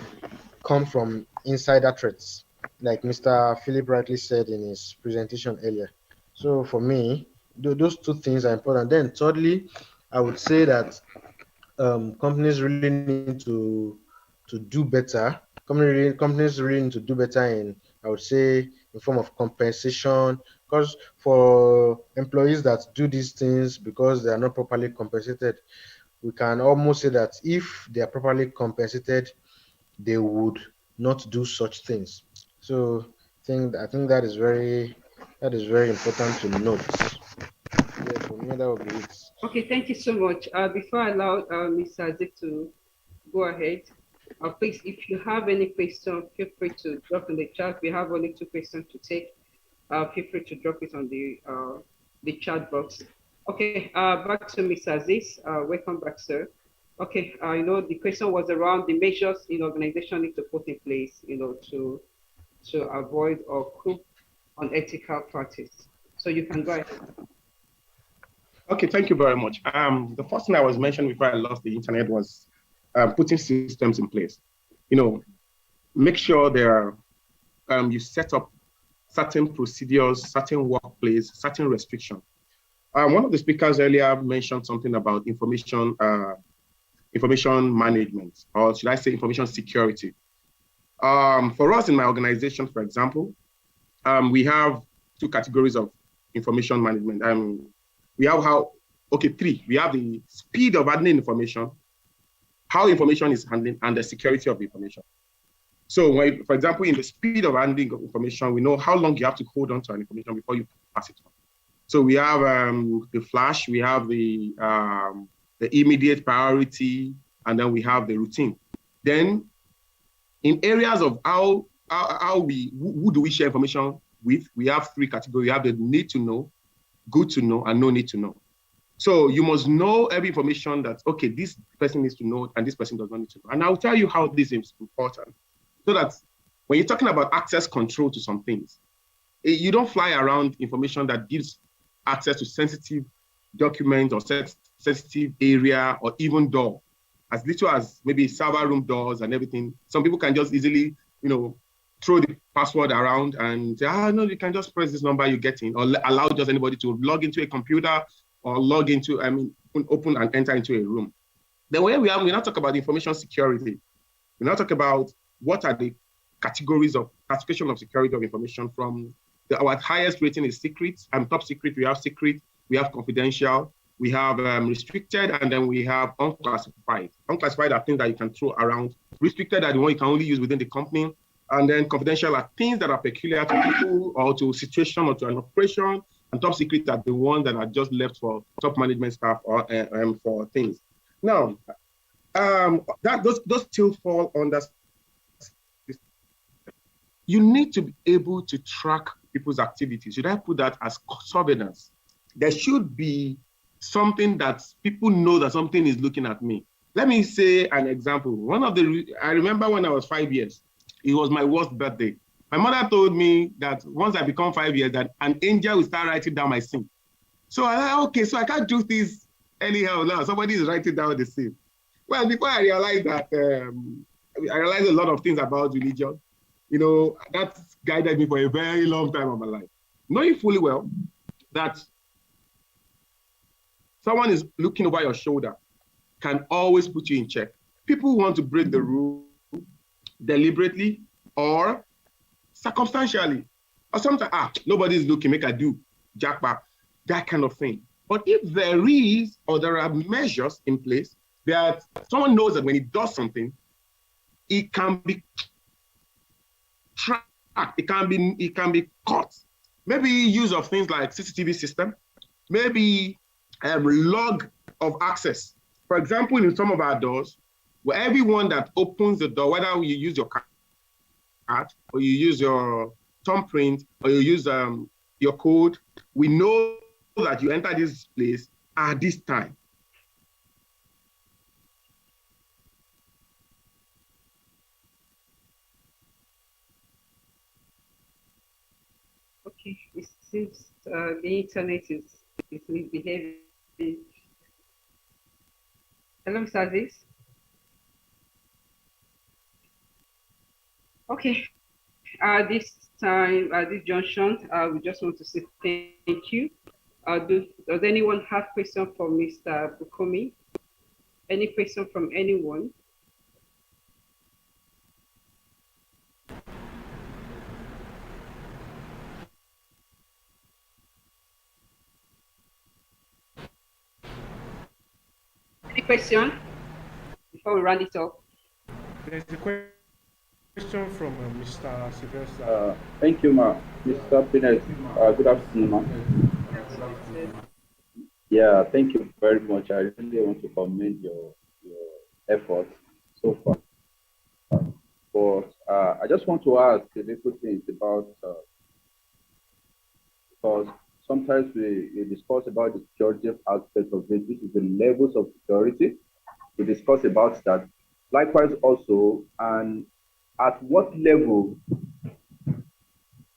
come from insider threats, like Mr. Philip rightly said in his presentation earlier. So for me, those two things are important. Then thirdly, I would say that companies really need to do better. Companies really need to do better in I would say in form of compensation, because for employees that do these things because they are not properly compensated, we can almost say that if they are properly compensated, they would not do such things. So I think that is very important to note. Yeah, for me that would be it. Okay, thank you so much. Before I allow Mr. Aziz to go ahead, please, if you have any question, feel free to drop in the chat. We have only 2 questions to take. Feel free to drop it on the chat box. Okay, back to Mr. Aziz. Welcome back, sir. Okay, the question was around the measures organization need to put in place, to avoid or cope on ethical practice. So you can go ahead. Okay, thank you very much. The first thing I was mentioning before I lost the internet was putting systems in place. Make sure you set up certain procedures, certain workplace, certain restrictions. One of the speakers earlier mentioned something about information management, or should I say information security. For us in my organization, for example, we have 2 categories of information management. We have three. We have the speed of handling information, how information is handling, and the security of the information. So, for example, in the speed of handling of information, we know how long you have to hold on to an information before you pass it on. So we have the flash, we have the immediate priority, and then we have the routine. Then, in areas of who do we share information with, we have 3 categories. We have the need to know, good to know, and no need to know. So you must know every information that, okay, this person needs to know and this person does not need to know. And I'll tell you how this is important. So that when you're talking about access control to some things, you don't fly around information that gives access to sensitive documents or sensitive area or even door, as little as maybe server room doors and everything. Some people can just easily, throw the password around and say, no, you can just press this number you get in, or allow just anybody to log into a computer or log into, open and enter into a room. Then when we now talk about information security, we now talk about what are the classification of security of information from our highest rating is secret, and top secret, we have confidential, we have restricted, and then we have unclassified. Unclassified are things that you can throw around. Restricted are the one you can only use within the company. And then confidential are things that are peculiar to people or to a situation or to an operation. And top secret are the ones that are just left for top management staff or for things. Now, those still fall under. You need to be able to track people's activities. Should I put that as surveillance? There should be something that people know that something is looking at me. Let me say an example. I remember when I was 5 years, it was my worst birthday. My mother told me that once I become 5 years, that an angel will start writing down my sin. So I thought, okay, so I can't do this anyhow now. Somebody is writing down the sin. Well, before I realized that, I realized a lot of things about religion. That guided me for a very long time of my life. Knowing fully well that someone is looking over your shoulder can always put you in check. People want to break the rule deliberately or circumstantially. Or sometimes, nobody's looking, make I do, jackpot, that kind of thing. But if there are measures in place that someone knows that when he does something, it can be tracked, it can be caught. Maybe use of things like CCTV system, maybe log of access. For example, in some of our doors, where everyone that opens the door, whether you use your card or you use your thumbprint or you use your code, we know that you enter this place at this time. Okay, it seems the internet is misbehaving. Hello, Mr. Aziz. Okay, this time, at this junction, we just want to say thank you. Does anyone have question for Mr. Bukomi? Any question from anyone? question before we round it off? There's a question from Mr. Sylvester. Thank you, ma. Mr. Pinet, good afternoon, ma. Yeah, thank you very much. I really want to commend your efforts so far. But I just want to ask a little things about, because sometimes we discuss about the security aspect of it, which is the levels of security. We discuss about that. Likewise also, and at what level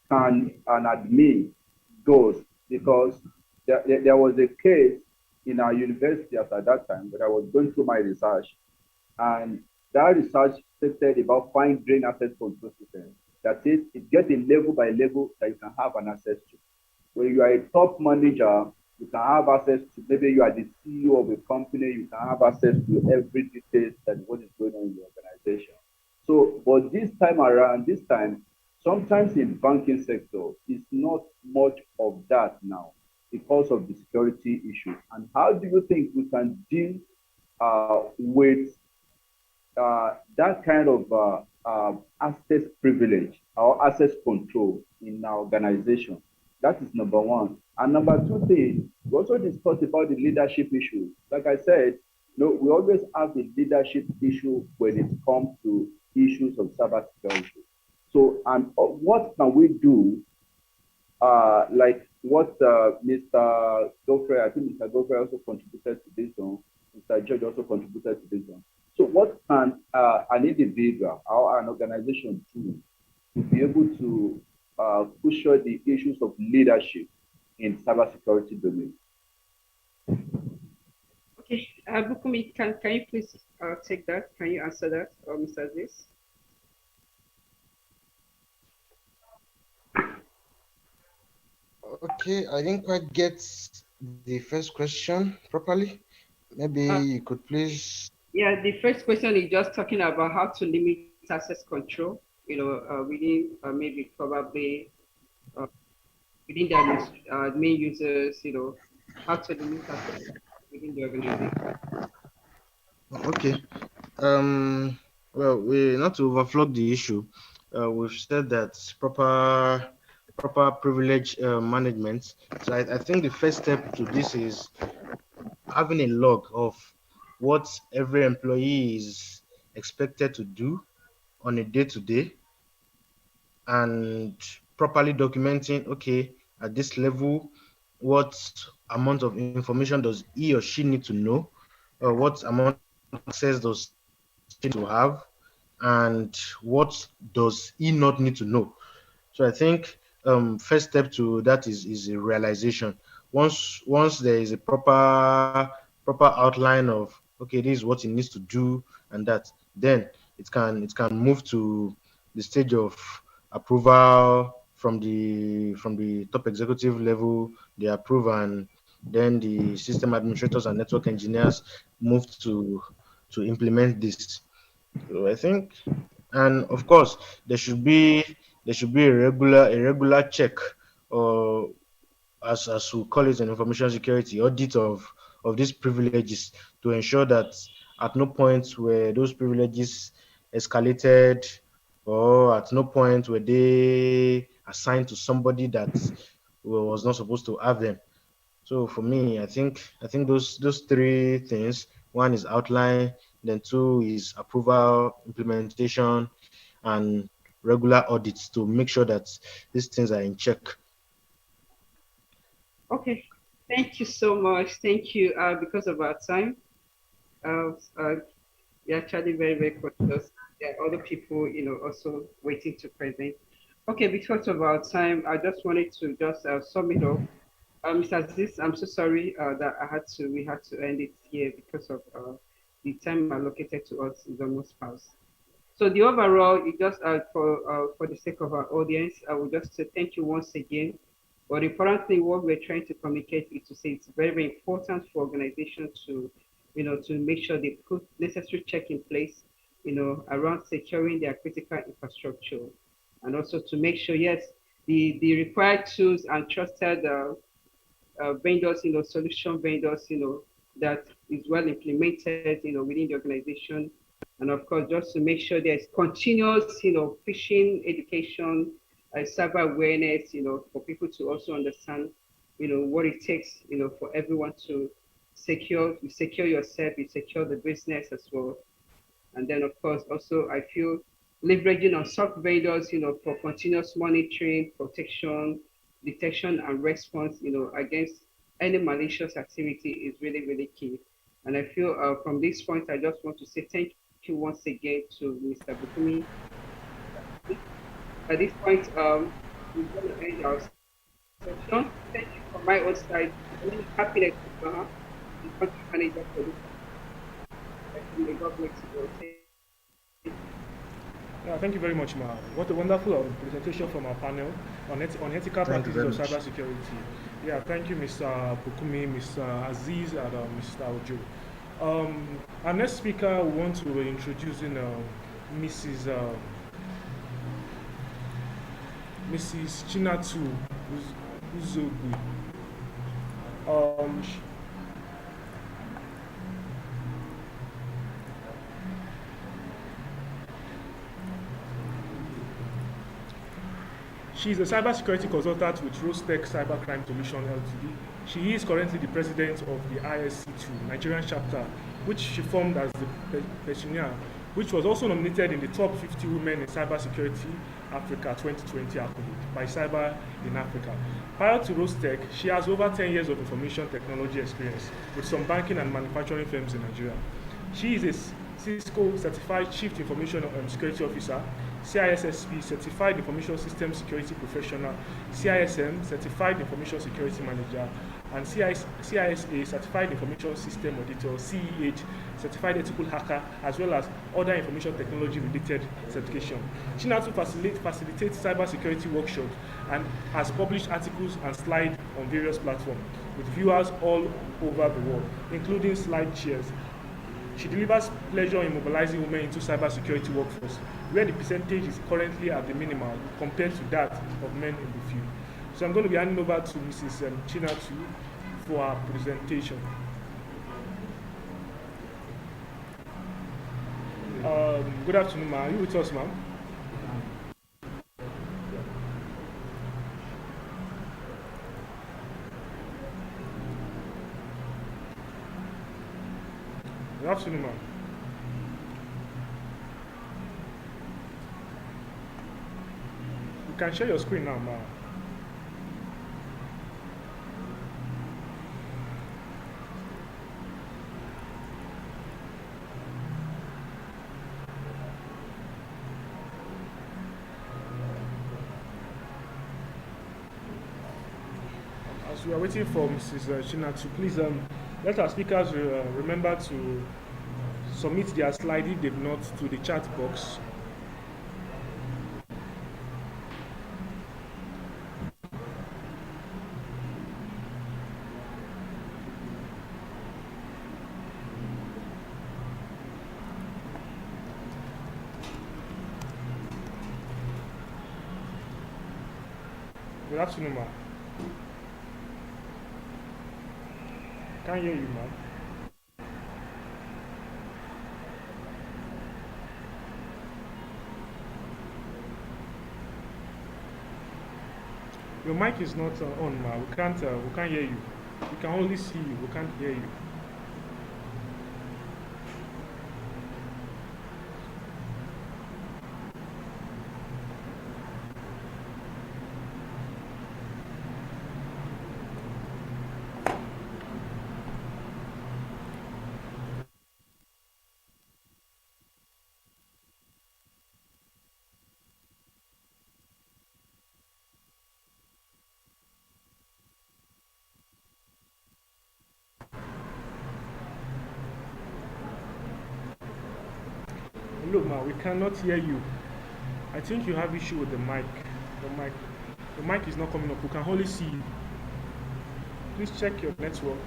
can an admin goes? Because there was a case in our university at that time when I was going through my research, and that research stated about fine grained access control system. That is, it gets a level by level that you can have an access to. When you are a top manager, you can have access to, maybe you are the CEO of a company, you can have access to every detail that what is going on in the organization. So, but this time around, sometimes in banking sector, it's not much of that now because of the security issues. And how do you think we can deal with that kind of access privilege or access control in our organization? That is number one. And number two thing, we also discussed about the leadership issue. Like I said, we always have a leadership issue when it comes to issues of cybersecurity. So, and what can we do? Like what Mr. Gofre, I think Mr. Gofre also contributed to this one. Mr. George also contributed to this one. So, what can an individual or an organization do to be able to cushion the issues of leadership in cybersecurity domain? Okay, Bukumi, can you please take that? Can you answer that, or Mr. Aziz? Okay, I didn't quite get the first question properly. Maybe you could please. Yeah, the first question is just talking about how to limit access control, within maybe probably within the main users, how to limit access within the organization. Okay. Well, we not to overflow the issue. We've said that proper privilege management. So I think the first step to this is having a log of what every employee is expected to do on a day-to-day, and properly documenting, okay, at this level, what amount of information does he or she need to know, what amount of access does he need to have, and what does he not need to know. So I think first step to that is a realization. Once there is a proper outline of, okay, this is what he needs to do, and that, then it can move to the stage of approval from the top executive level. They approve, and then the system administrators and network engineers move to implement this. So I think, and of course, there should be a regular check, or as we call it in information security, audit of these privileges, to ensure that at no point were those privileges escalated, or at no point were they assigned to somebody that was not supposed to have them. So for me, I think those three things. One is outline, then two is approval, implementation, and regular audits to make sure that these things are in check. Okay, thank you so much. Thank you. Because of our time, we're actually very, very conscious. There are other people, also waiting to present. Okay, because of our time, I just wanted to just sum it up. Mr. Aziz, I'm so sorry that we had to end it here because of the time allocated to us is almost past. So the overall, it just for the sake of our audience, I would just say thank you once again. But the important thing, what we're trying to communicate is to say it's very, very important for organizations to make sure they put necessary check in place, around securing their critical infrastructure, and also to make sure, yes, the required tools and trusted vendors, solution vendors, that is well implemented, within the organization. And of course, just to make sure there's continuous, phishing education, cyber awareness, for people to also understand, what it takes, for everyone to secure yourself, you secure the business as well. And then, of course, also I feel leveraging on soft vendors, for continuous monitoring, protection, detection, and response, against any malicious activity is really, really key. And I feel from this point, I just want to say thank you once again to Mr. Bukumi. At this point, we're going to end our session. Thank you from my own side. My name is Happiness, the country manager for this. May God bless you. Thank you. Yeah, thank you very much, Ma. What a wonderful presentation from our panel on ethical Thank you practices of very much. cybersecurity. Yeah, thank you, Mr. Bukumi, Mr. Aziz, and Mr. Ojo. Our next speaker, we want to introduce Mrs. Mrs. Chinatu Uzogui. Um, sh- She is a cybersecurity consultant with Rostec Cybercrime Solution Ltd. She is currently the president of the ISC2 Nigerian chapter, which she formed as the Pensioner, which was also nominated in the top 50 women in cybersecurity Africa 2020 accolade by Cyber in Africa. Prior to Rostec, she has over 10 years of information technology experience with some banking and manufacturing firms in Nigeria. She is a Cisco Certified Chief Information Security Officer, CISSP Certified Information System Security Professional, CISM Certified Information Security Manager, and CISA Certified Information System Auditor, CEH Certified Ethical Hacker, as well as other information technology related certification. She now facilitates cybersecurity workshops and has published articles and slides on various platforms with viewers all over the world, including SlideShares. She delivers pleasure in mobilizing women into cybersecurity workforce, where the percentage is currently at the minimal compared to that of men in the field. So I'm going to be handing over to Mrs. Chinatu for our presentation. Good afternoon, ma'am. Are you with us, ma'am? Good afternoon, ma'am. You can share your screen now, ma'am. As we are waiting for Mrs. Chinatu, please let our speakers remember to submit their slide if they've not to the chat box. Good afternoon, ma'am. Can't hear you, ma'am. Your mic is not on, ma'am. We can't hear you. We can only see you. We can't hear you. Look, ma, we cannot hear you. I think you have issue with the mic. The mic is not coming up. We can only see you. Please check your network.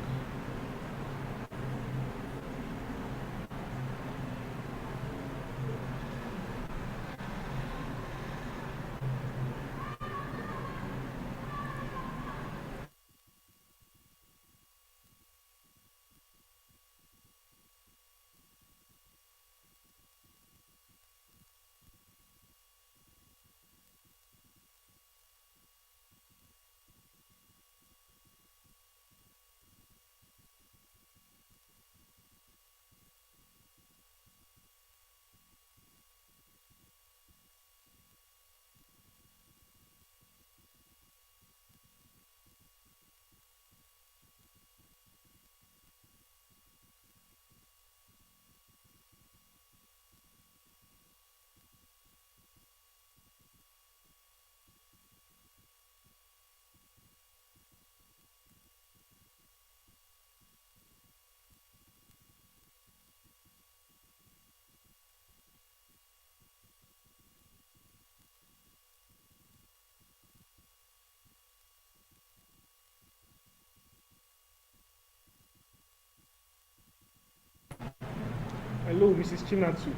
Hello, Mrs. Chinatu.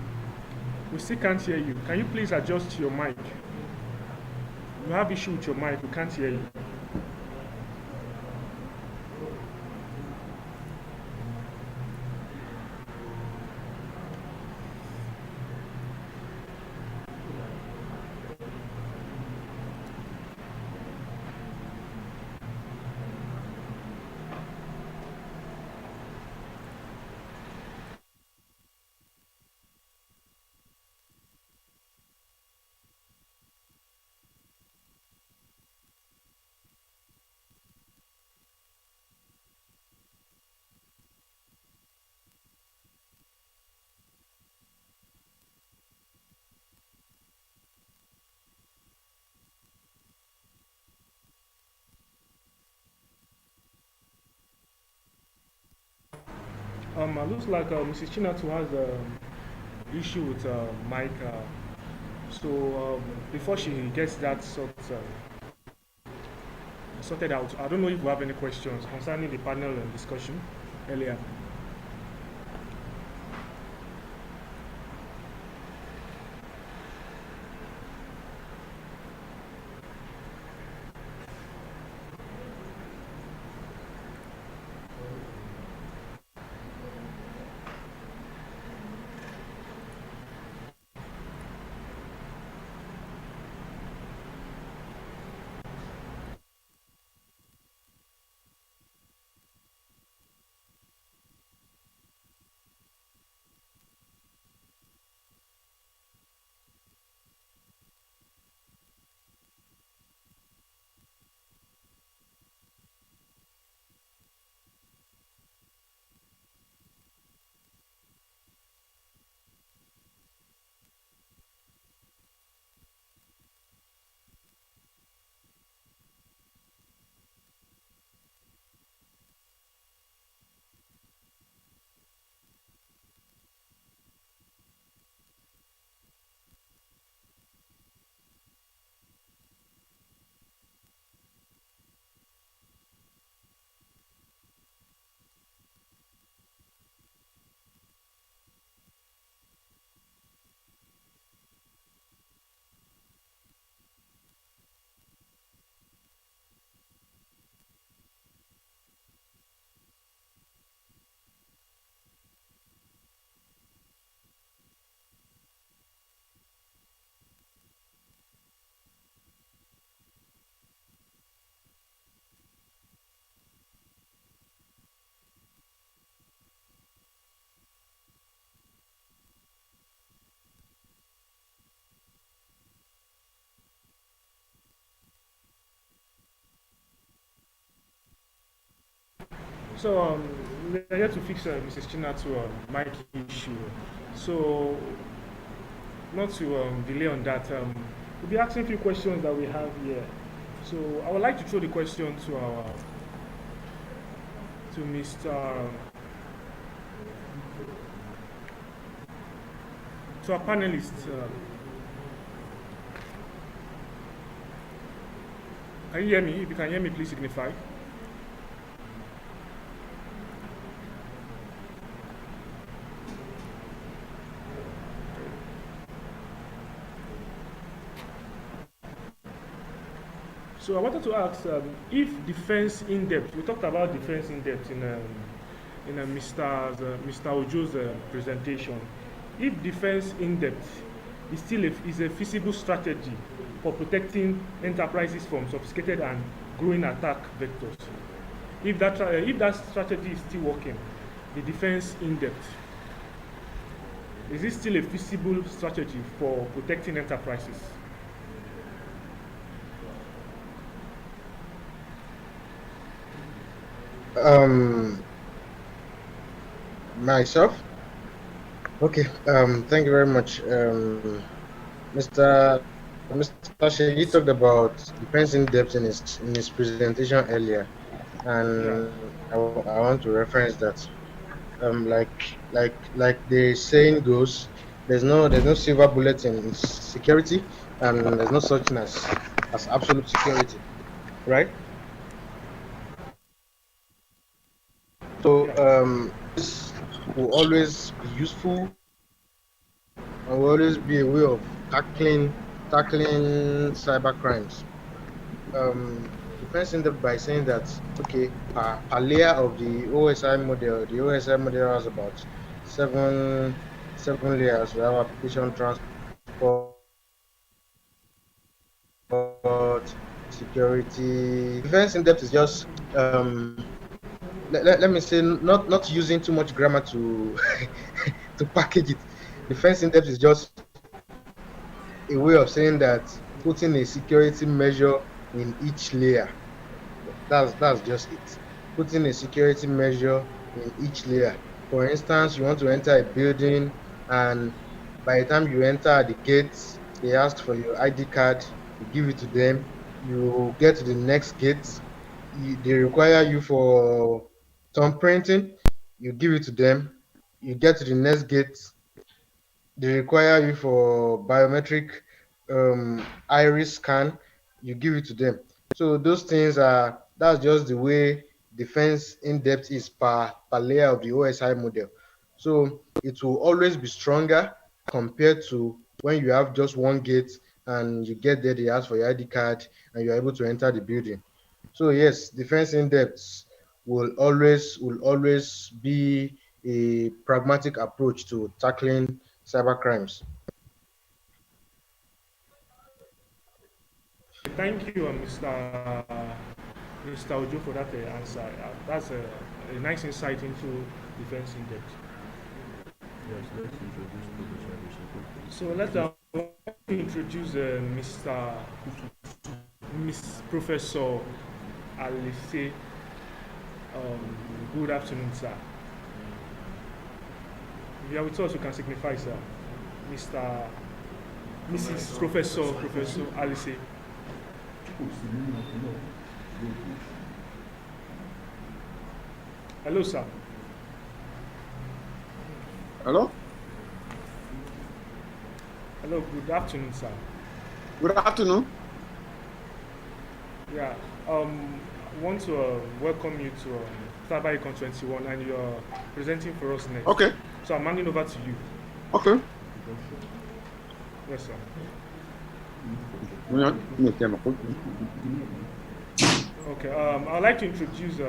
We still can't hear you. Can you please adjust your mic? You have issue with your mic. We can't hear you. It looks like Mrs. Chinatu has issue with mic. So before she gets that sorted out, I don't know if we have any questions concerning the panel discussion earlier. So we're here to fix Mrs. Chinatu mic issue. So not to delay on that, we'll be asking a few questions that we have here. So I would like to throw the question to our panelists. Can you hear me? If you can hear me, please signify. So I wanted to ask if defense in depth. We talked about defense in depth in Mr. Ojo's presentation. If defense in depth is still is a feasible strategy for protecting enterprises from sophisticated and growing attack vectors, if that strategy is still working, the defense in depth, is it still a feasible strategy for protecting enterprises? Myself. Okay. Thank you very much, Mr. Shaggy talked about defense in depth in his presentation earlier, and I want to reference that. Like the saying goes, there's no silver bullet in security, and there's no such thing as absolute security, right? So this will always be useful and will always be a way of tackling cyber crimes. Defense in depth by saying that okay, per layer of the OSI model has about seven seven layers. We have application transport, security. Defense in depth is just let me say not using too much grammar to to package it. Defense in depth is just a way of saying that putting a security measure in each layer. That's just it. Putting a security measure in each layer. For instance, you want to enter a building, and by the time you enter the gates, they ask for your ID card. You give it to them. You get to the next gate. They require you for thumbprinting. You give it to them. You get to the next gate. They require you for biometric iris scan. You give it to them. So those things are that's just the way defense in depth is per layer of the OSI model. So it will always be stronger compared to when you have just one gate and you get there, they ask for your ID card and you're able to enter the building. So yes, defense in depth will always be a pragmatic approach to tackling cyber crimes. Thank you, Mr. Ojo, for that answer. That's a nice insight into defense in depth. So let's introduce Miss Professor Alice. Good afternoon, sir. If you are with us, you can signify, sir. Mrs. Professor Alice. Hello, sir. Hello? Hello, good afternoon, sir. Good afternoon. Yeah, I want to welcome you to CyberAcon'21, and you're presenting for us next. Okay. So I'm handing over to you. Okay. Yes, sir. Okay, I'd like to introduce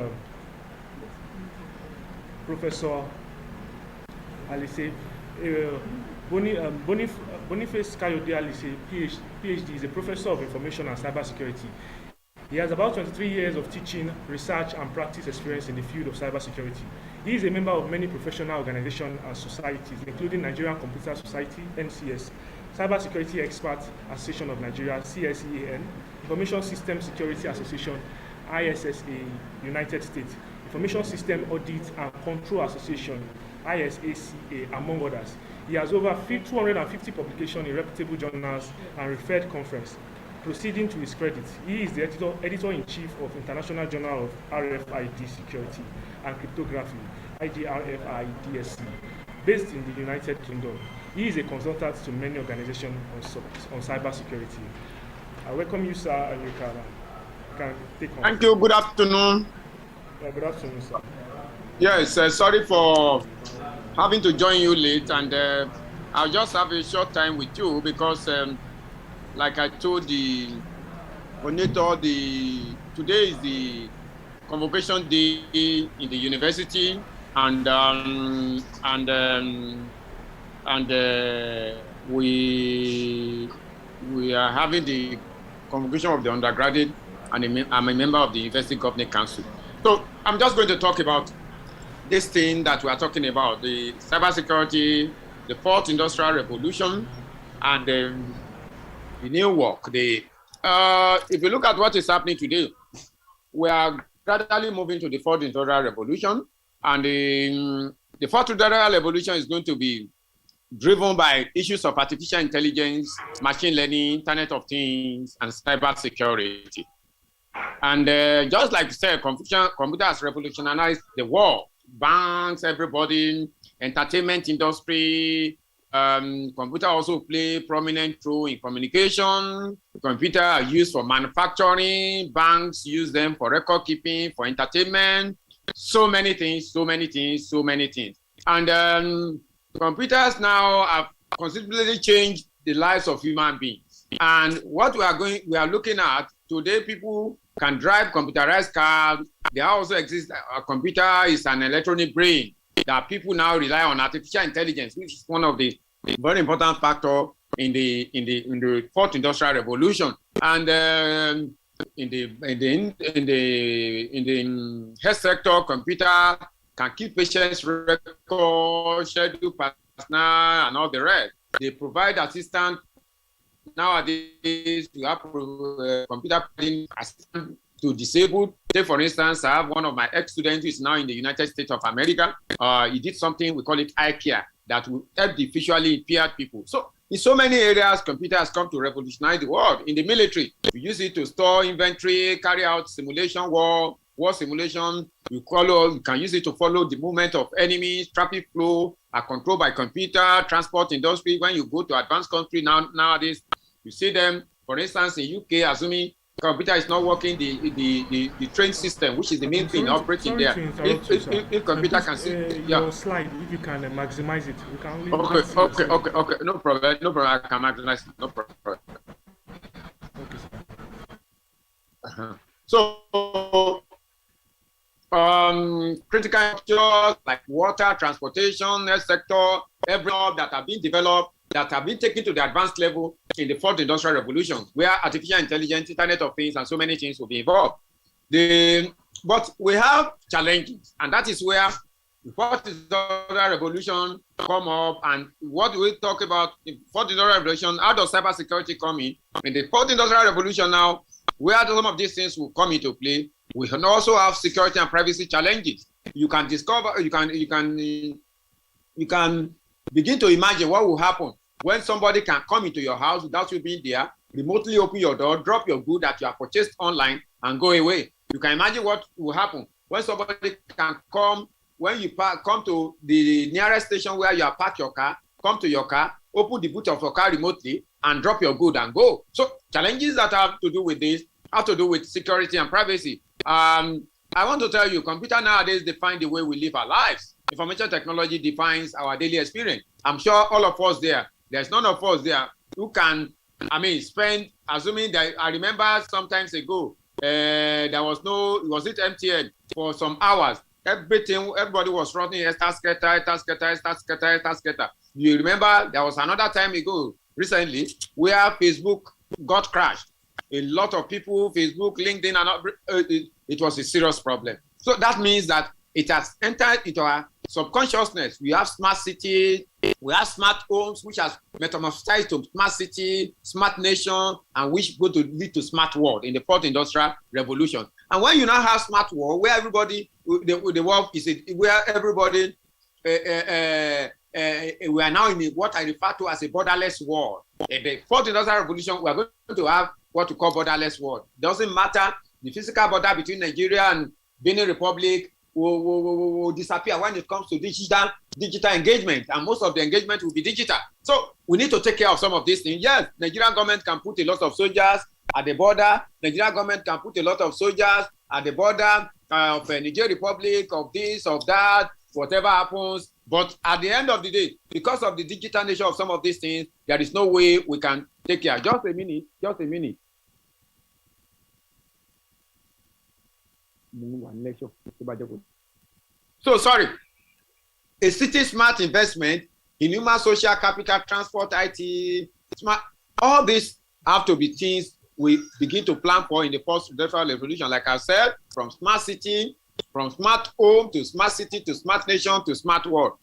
Professor Alice. Boniface Kayode Alice, PhD, is a professor of information and cybersecurity. He has about 23 years of teaching, research, and practice experience in the field of cybersecurity. He is a member of many professional organizations and societies, including Nigerian Computer Society, NCS, Cybersecurity Experts Association of Nigeria, CSEAN, Information System Security Association, ISSA, United States, Information System Audit and Control Association, ISACA, among others. He has over 250 publications in reputable journals and referred conference. Proceeding to his credit, he is the editor-in-chief of International Journal of RFID Security and Cryptography, IDRFIDSC, based in the United Kingdom. He is a consultant to many organizations on cybersecurity. I welcome you, sir, and you can take on. Thank you. Good afternoon. Good afternoon, sir. Yes, sorry for having to join you late, and I'll just have a short time with you because like I told the coordinator, today is the convocation day in the university, and we are having the convocation of the undergraduate, and I'm a member of the University Governing Council. So I'm just going to talk about this thing that we are talking about, the cybersecurity, the fourth industrial revolution, and the new work. If you look at what is happening today, we are gradually moving to the fourth industrial revolution, and the fourth industrial revolution is going to be driven by issues of artificial intelligence, machine learning, Internet of Things, and cybersecurity. And just like you said, computer has revolutionized the world. Banks, everybody, entertainment industry, computer also play prominent role in communication. Computer are used for manufacturing. Banks use them for record keeping, for entertainment. So many things. And computers now have considerably changed the lives of human beings. And what we are looking at today, people can drive computerized cars. There also exists a computer is an electronic brain that people now rely on artificial intelligence, which is one of the very important factor in the fourth industrial revolution. And in the health sector, computer can keep patients' records, schedule personnel, and all the rest. They provide assistance nowadays. You have computer assistance to disabled. Say, for instance, I have one of my ex-students who is now in the United States of America. He did something, we call it eye care, that will help the visually impaired people. So in so many areas, computer has come to revolutionize the world. In the military, we use it to store inventory, carry out simulation war simulation. You can use it to follow the movement of enemies, traffic flow, are controlled by computer, transport industry. When you go to advanced country nowadays, you see them, for instance, in UK, assuming computer is not working, the train system, which is the main thing operating there. If computer can see your slide, if you can maximize it, we can only okay, no problem, I can maximize it, no problem. Okay, sir. So critical infrastructure like water, transportation, health sector, every job that have been developed, that have been taken to the advanced level in the fourth industrial revolution, where artificial intelligence, Internet of Things, and so many things will be involved. But we have challenges, and that is where the fourth industrial revolution come up. And what do we talk about in fourth industrial revolution? How does cybersecurity come in? In the fourth industrial revolution now, where some of these things will come into play, we can also have security and privacy challenges. You can discover, you can begin to imagine what will happen when somebody can come into your house without you being there, remotely open your door, drop your good that you have purchased online, and go away. You can imagine what will happen when somebody can come, when you come to the nearest station where you have parked your car, come to your car, open the boot of your car remotely, and drop your good and go. So challenges that have to do with this have to do with security and privacy. I want to tell you, computer nowadays define the way we live our lives. Information technology defines our daily experience. I'm sure all of us there's none of us there who can, spend, assuming that I remember sometimes ago, there was it MTN for some hours. Everybody was running scatter. You remember there was another time ago, recently, where Facebook got crashed. A lot of people, Facebook, LinkedIn, it was a serious problem. So that means that it has entered into our subconsciousness. We have smart cities, we have smart homes, which has metamorphosized to smart city, smart nation, and which go to lead to smart world in the fourth industrial revolution. And when you now have smart world, where everybody, the world is where everybody, we are now in what I refer to as a borderless world. In the fourth industrial revolution, we are going to have what we call borderless world. Doesn't matter, the physical border between Nigeria and Benin Republic will disappear when it comes to digital engagement, and most of the engagement will be digital. So we need to take care of some of these things. Yes, Nigerian government can put a lot of soldiers at the border. Nigerian government can put a lot of soldiers at the border of Niger Republic, of this, of that, whatever happens. But at the end of the day, because of the digital nature of some of these things, there is no way we can take care. Just a minute. So sorry. A city smart investment in human, social capital, transport, IT, smart, all these have to be things we begin to plan for in the post-industrial revolution. Like I said, from smart city, from smart home to smart city to smart nation to smart world.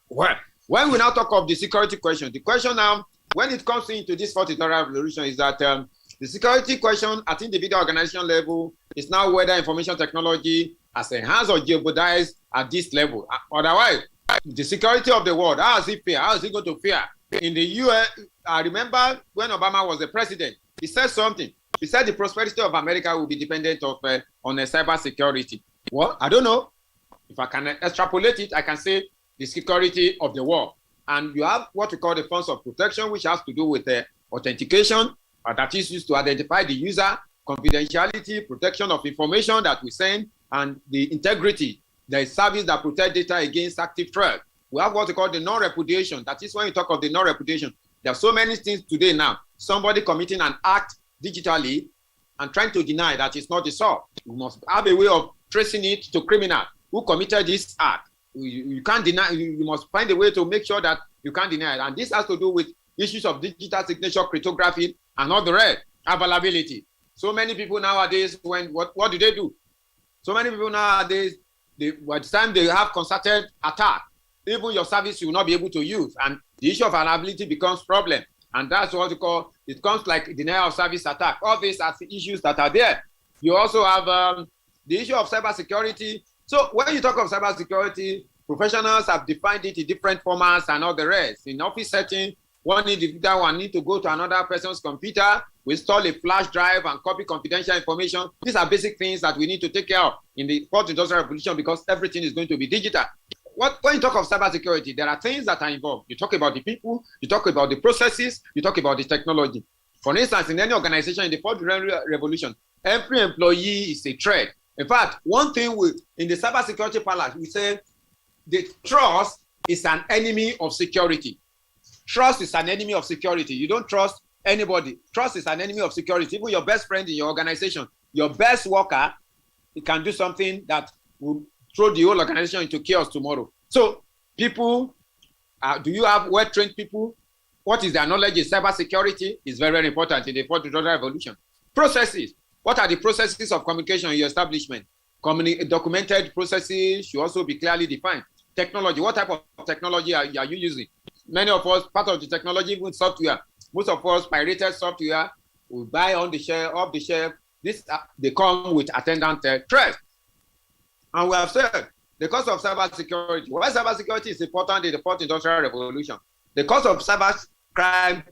Well, when we now talk of the security question, the question now, when it comes into this fourth industrial revolution, is that the security question at individual organization level is now whether information technology has enhanced or jeopardized at this level. Otherwise, the security of the world, how is it fair? How is it going to fare? In the US, I remember when Obama was the president, he said something. He said the prosperity of America will be dependent on cybersecurity. Well, I don't know. If I can extrapolate it, I can say the security of the world. And you have what we call the forms of protection, which has to do with authentication, that is used to identify the user, confidentiality, protection of information that we send, and the integrity, the service that protects data against active threat. We have what we call the non-repudiation. That is when you talk of the non-repudiation. There are so many things today now. Somebody committing an act digitally and trying to deny that it's not the sort. You must have a way of tracing it to criminal who committed this act. You can't deny, you must find a way to make sure that you can't deny it. And this has to do with issues of digital signature cryptography and all the rest, availability. So many people nowadays, what do they do? So many people nowadays, by the time they have concerted attack, even your service you will not be able to use. And the issue of availability becomes problem. And that's what we call, it comes like denial of service attack. All these are the issues that are there. You also have the issue of cybersecurity. So when you talk of cybersecurity, professionals have defined it in different formats and all the rest. In office setting, one individual will need to go to another person's computer, we install a flash drive and copy confidential information. These are basic things that we need to take care of in the fourth industrial revolution because everything is going to be digital. When you talk of cybersecurity, there are things that are involved. You talk about the people, you talk about the processes, you talk about the technology. For instance, in any organization in the fourth revolution, every employee is a threat. In fact, one thing in the cybersecurity palace, we say the trust is an enemy of security. Trust is an enemy of security. You don't trust anybody. Trust is an enemy of security. Even your best friend in your organization, your best worker, it can do something that will throw the whole organization into chaos tomorrow. So people, do you have well-trained people? What is their knowledge in cybersecurity is very, very important in the fourth industrial revolution. Processes. What are the processes of communication in your establishment? Documented processes should also be clearly defined. Technology. What type of technology are you using? Many of us, part of the technology, even software, most of us pirated software, we buy on the shelf, off the shelf. They come with attendant threats. And we have said the cost of cybersecurity. Why cybersecurity is important in the fourth industrial revolution? The cost of cyber crime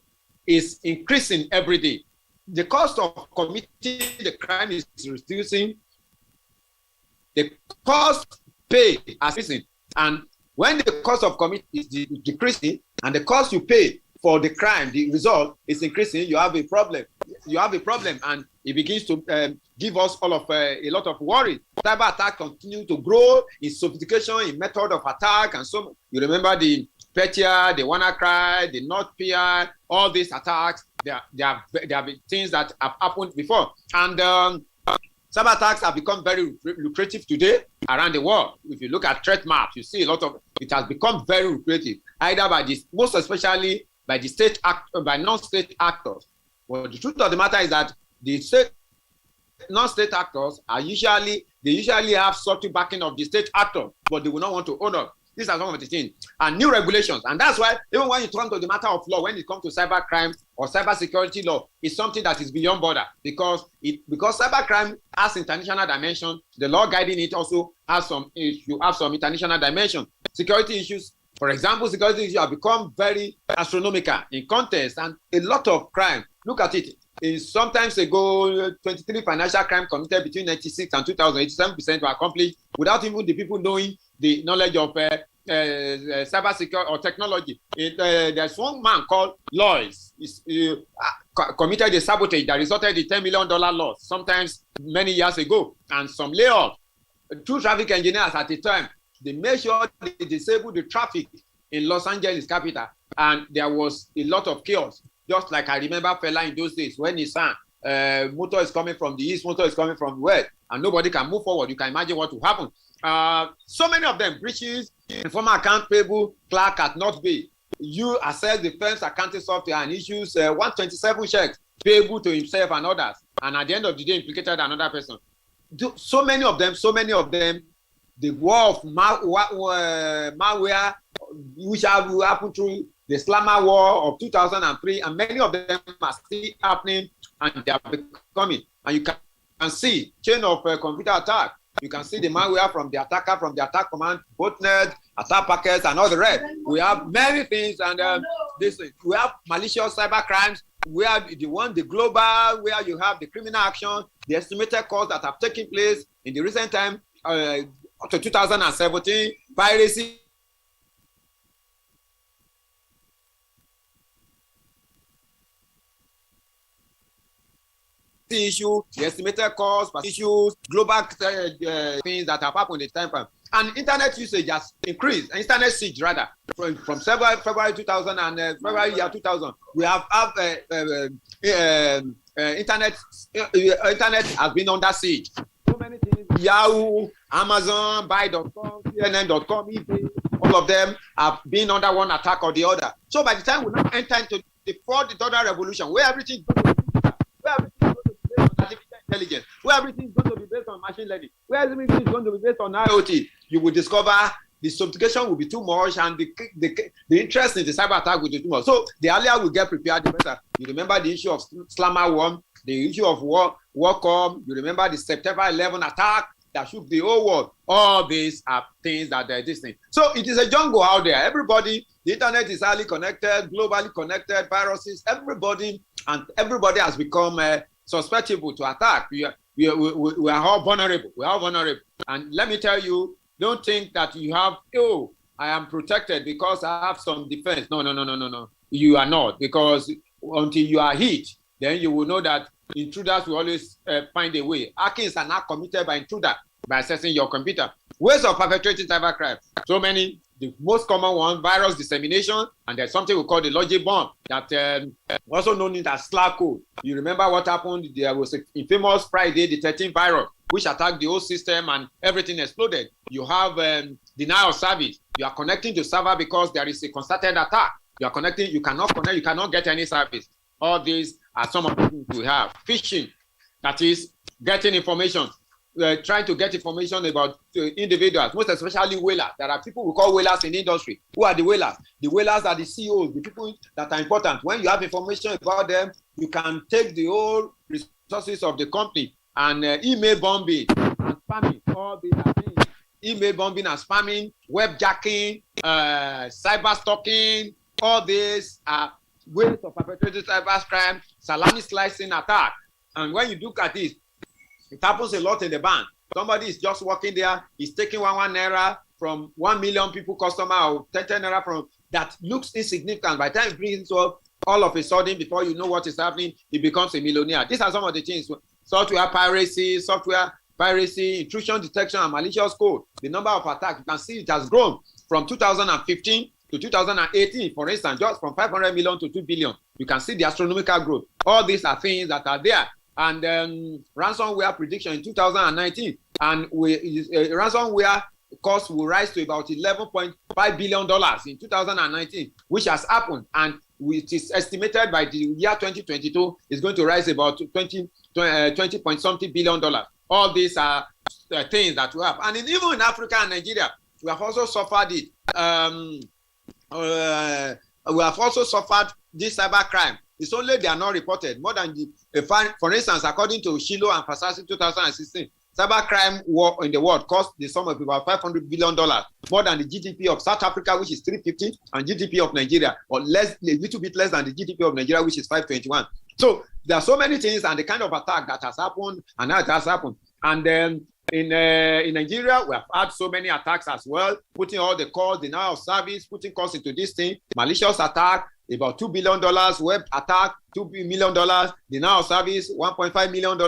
is increasing every day. The cost of committing the crime is reducing. The cost paid is increasing. And when the cost of committing is decreasing and the cost you pay for the crime, the result is increasing, you have a problem. You have a problem, and it begins to give us all of a lot of worry. Cyber attack continue to grow in sophistication, in method of attack, and so you remember the Petya, the WannaCry, the NotPI, all these attacks. They have been things that have happened before, and cyber attacks have become very lucrative today around the world. If you look at threat maps, you see a lot of it has become very lucrative, either by this, most especially by the state by non-state actors. Well, the truth of the matter is that the non-state actors usually have subtle backing of the state actor, but they will not want to own up. These are some of the things. And new regulations. And that's why even when you turn to the matter of law, when it comes to cyber crime or cyber security law, it's something that is beyond border because cyber crime has international dimension. The law guiding it also has some international dimension. Security issues, for example, security issues have become very astronomical in context, and a lot of crime. Look at it. Sometimes ago, 23 financial crime committed between 1996 and 2000, 87% were accomplished without even the people knowing the knowledge of cyber security or technology. There's one man called Lois. He committed a sabotage that resulted in $10 million loss, sometimes many years ago, and some layoffs. Two traffic engineers at the time, they made sure they disabled the traffic in Los Angeles capital, and there was a lot of chaos. Just like I remember fella in those days when he sang, motor is coming from the east, motor is coming from the west, and nobody can move forward. You can imagine what will happen. So many of them, breaches, former account payable clerk at North Bay. You assess the firm's accounting software and issues 127 checks payable to himself and others, and at the end of the day implicated another person. So many of them, the war of malware, which have happened through the Slammer War of 2003, and many of them are still happening, and they are becoming. And you can see chain of computer attack. You can see the malware from the attacker, from the attack command, botnet, attack packets, and all the rest. We have many things, and we have malicious cyber crimes. We have the global, where you have the criminal action, the estimated costs that have taken place in the recent time, up to 2017, piracy. Issue, the estimated cost, issues, global things that have happened in the time. And internet usage has increased, internet siege rather, from February 2000 and February year 2000. We have internet has been under siege. So many things, Yahoo, Amazon, Buy.com, CNN.com, eBay, all of them have been under one attack or the other. So by the time we now enter into the fourth industrial revolution, where everything is going to be based on artificial intelligence, where everything is going to be based on machine learning, where everything is going to be based on IoT, you will discover the sophistication will be too much and the interest in the cyber attack will be too much. So the earlier we get prepared, the better. You remember the issue of Slammer 1, the issue of Warcom, you remember the September 11 attack that shook the whole world. All these are things that are this thing. So it is a jungle out there. Everybody, the internet is highly connected, globally connected, viruses, everybody has become susceptible to attack. We are all vulnerable. We are all vulnerable. And let me tell you, don't think that you have, oh, I am protected because I have some defense. No. You are not, because until you are hit, then you will know that intruders will always find a way. Hackings are not committed by intruder by accessing your computer. Ways of perpetrating cybercrime. So many. The most common one, virus dissemination, and there's something we call the logic bomb that also known as Slack code. You remember what happened? There was a infamous Friday the 13th virus, which attacked the whole system and everything exploded. You have denial of service. You are connecting to server because there is a concerted attack. You are connecting, you cannot connect, you cannot get any service. All these are some of the things we have. Phishing, that is getting information. Trying to get information about individuals, most especially whalers. There are people we call whalers in the industry. Who are the whalers? The whalers are the CEOs, the people that are important. When you have information about them, you can take the whole resources of the company and email bombing and spamming. All these are things. Email bombing and spamming, webjacking, cyber stalking. All these are ways of perpetrating cyber crime, salami slicing attack. And when you look at this, it happens a lot in the bank. Somebody is just working there, he's taking one naira from 1 million people customer or 10 naira from that looks insignificant. By the time it brings up, all of a sudden, before you know what is happening, he becomes a millionaire. These are some of the things. Software piracy, intrusion detection, and malicious code. The number of attacks, you can see it has grown from 2015 to 2018, for instance, just from 500 million to 2 billion. You can see the astronomical growth. All these are things that are there. And ransomware prediction in 2019, and ransomware cost will rise to about $11.5 billion in 2019, which has happened, and it is estimated by the year 2022 is going to rise about 20 point something billion dollars. All these are things that we have, and even in Africa and Nigeria, we have also suffered it. We have also suffered this cyber crime. It's only they are not reported. More than for instance, according to Shiloh and Fasasi 2016, cybercrime war in the world cost the sum of about $500 billion, more than the GDP of South Africa, which is 350, and GDP of Nigeria, or less, a little bit less than the GDP of Nigeria, which is 521. So there are so many things, and the kind of attack that has happened, and how it has happened. And then in Nigeria, we have had so many attacks as well, putting all the calls, denial of service, putting calls into this thing, malicious attack, about $2 billion, web attack, $2 million, denial of service, $1.5 million,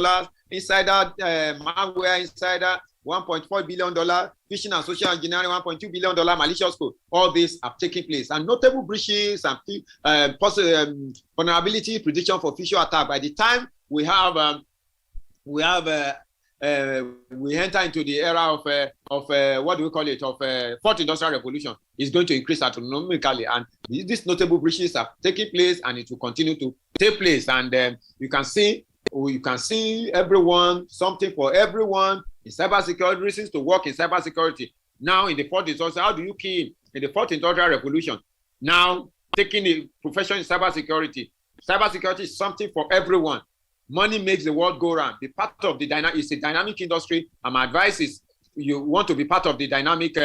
insider malware, insider, $1.4 billion, phishing and social engineering, $1.2 billion, malicious code. All these have taken place, and notable breaches and vulnerability prediction for future attack. By the time we enter into the era of what do we call it, of fourth industrial revolution, is going to increase astronomically, and these notable breaches are taking place, and it will continue to take place. And you can see everyone, something for everyone in cybersecurity, reasons to work in cybersecurity. Now in the fourth industrial, how do you key in the fourth industrial revolution? Now taking a profession in cybersecurity. Cybersecurity is something for everyone. Money makes the world go round. Be part of the dynamic. It's a dynamic industry, and my advice is you want to be part of the dynamic.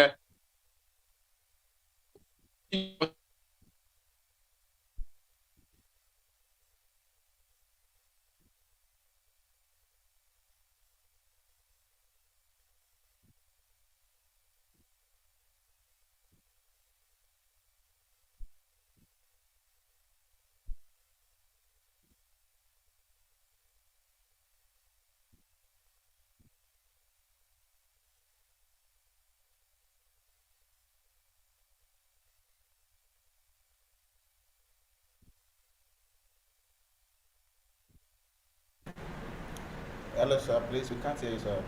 Hello, sir. Please, we can't hear you, sir.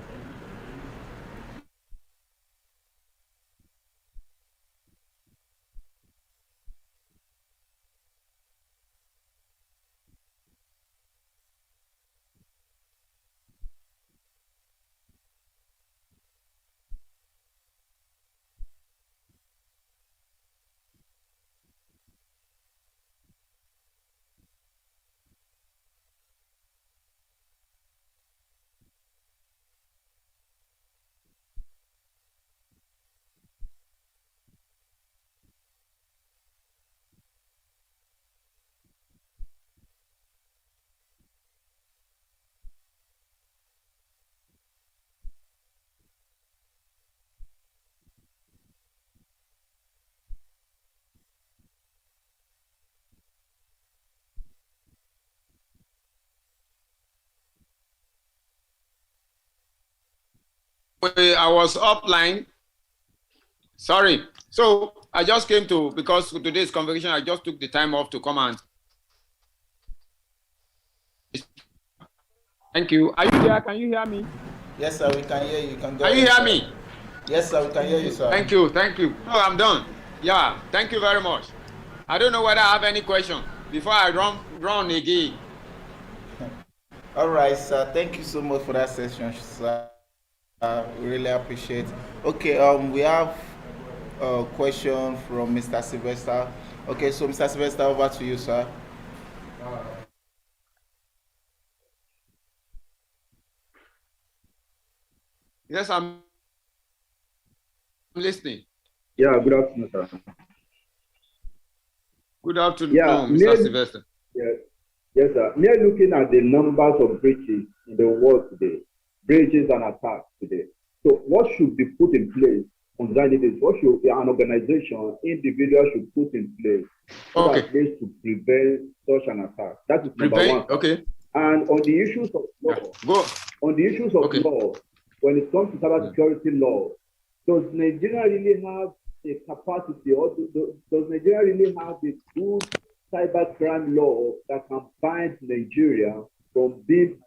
I was offline. Sorry. So I just came to, because today's convocation, I just took the time off to come and. Thank you. Are you there? Can you hear me? Yes, sir. We can hear you. You can go. Can you ahead, hear sir. me? Yes, sir. We can hear you, sir. Thank you. Thank you. No, I'm done. Yeah. Thank you very much. I don't know whether I have any question before I run again. All right, sir. Thank you so much for that session, sir. We really appreciate. Okay. We have a question from Mr. Sylvester. Okay, so Mr. Sylvester, over to you, sir. Yes, I'm listening. Yeah, good afternoon, sir. Good afternoon, Yeah, Mr. Sylvester. Yes, sir. We are looking at the numbers of breaches in the world today, breaches and attacks today. So what should be put in place concerning this? What should an organization, individual should put in place so that they to prevent such an attack? That is number one. Okay. And on the issues of law, law, when it comes to cybersecurity law, does Nigeria really have a capacity, or does Nigeria really have a good cybercrime law that can bind Nigeria from being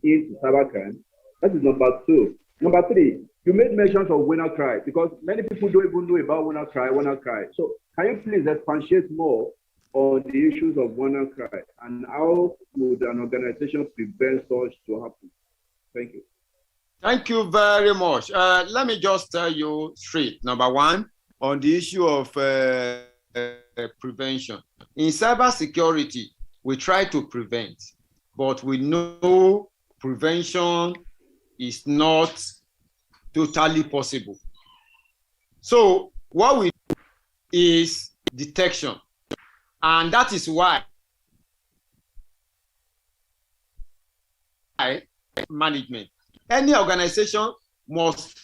into cybercrime? That is number two. Number three, you made mentions of WannaCry, because many people don't even know about WannaCry. So can you please expatiate more on the issues of WannaCry and how would an organization prevent such to happen? Thank you. Thank you very much. Let me just tell you straight. Number one, on the issue of prevention. In cybersecurity, we try to prevent, but we know prevention is not totally possible. So what we do is detection. And that is why management. Any organization must,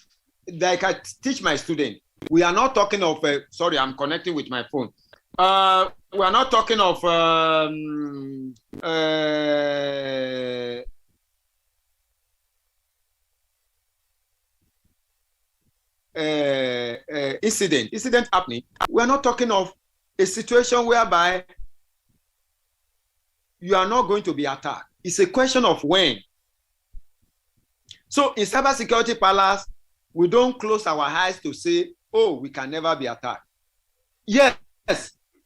like I teach my students, we are not talking of, sorry, I'm connecting with my phone. We are not talking of incident happening. We are not talking of a situation whereby you are not going to be attacked. It's a question of when. So in cybersecurity palace, we don't close our eyes to say, oh, we can never be attacked. Yes,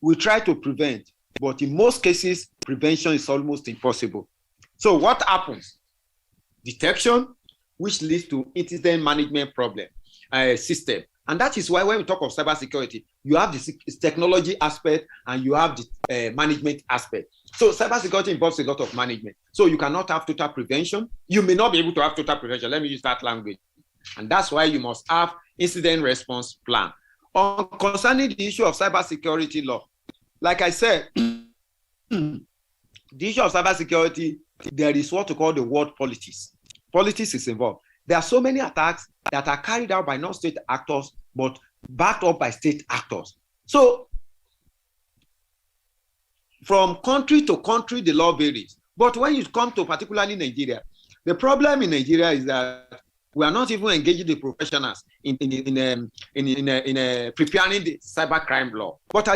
we try to prevent, but in most cases, prevention is almost impossible. So what happens? Detection, which leads to incident management problem system. And that is why when we talk of cybersecurity, you have the technology aspect and you have the management aspect. So cybersecurity involves a lot of management. So you cannot have total prevention. You may not be able to have total prevention. Let me use that language. And that's why you must have incident response plan. Concerning the issue of cybersecurity law, like I said, the issue of cybersecurity, there is what we call the word politics. Politics is involved. There are so many attacks that are carried out by non-state actors, but backed up by state actors. So from country to country, the law varies. But when you come to particularly Nigeria, the problem in Nigeria is that we are not even engaging the professionals in preparing the cybercrime law. But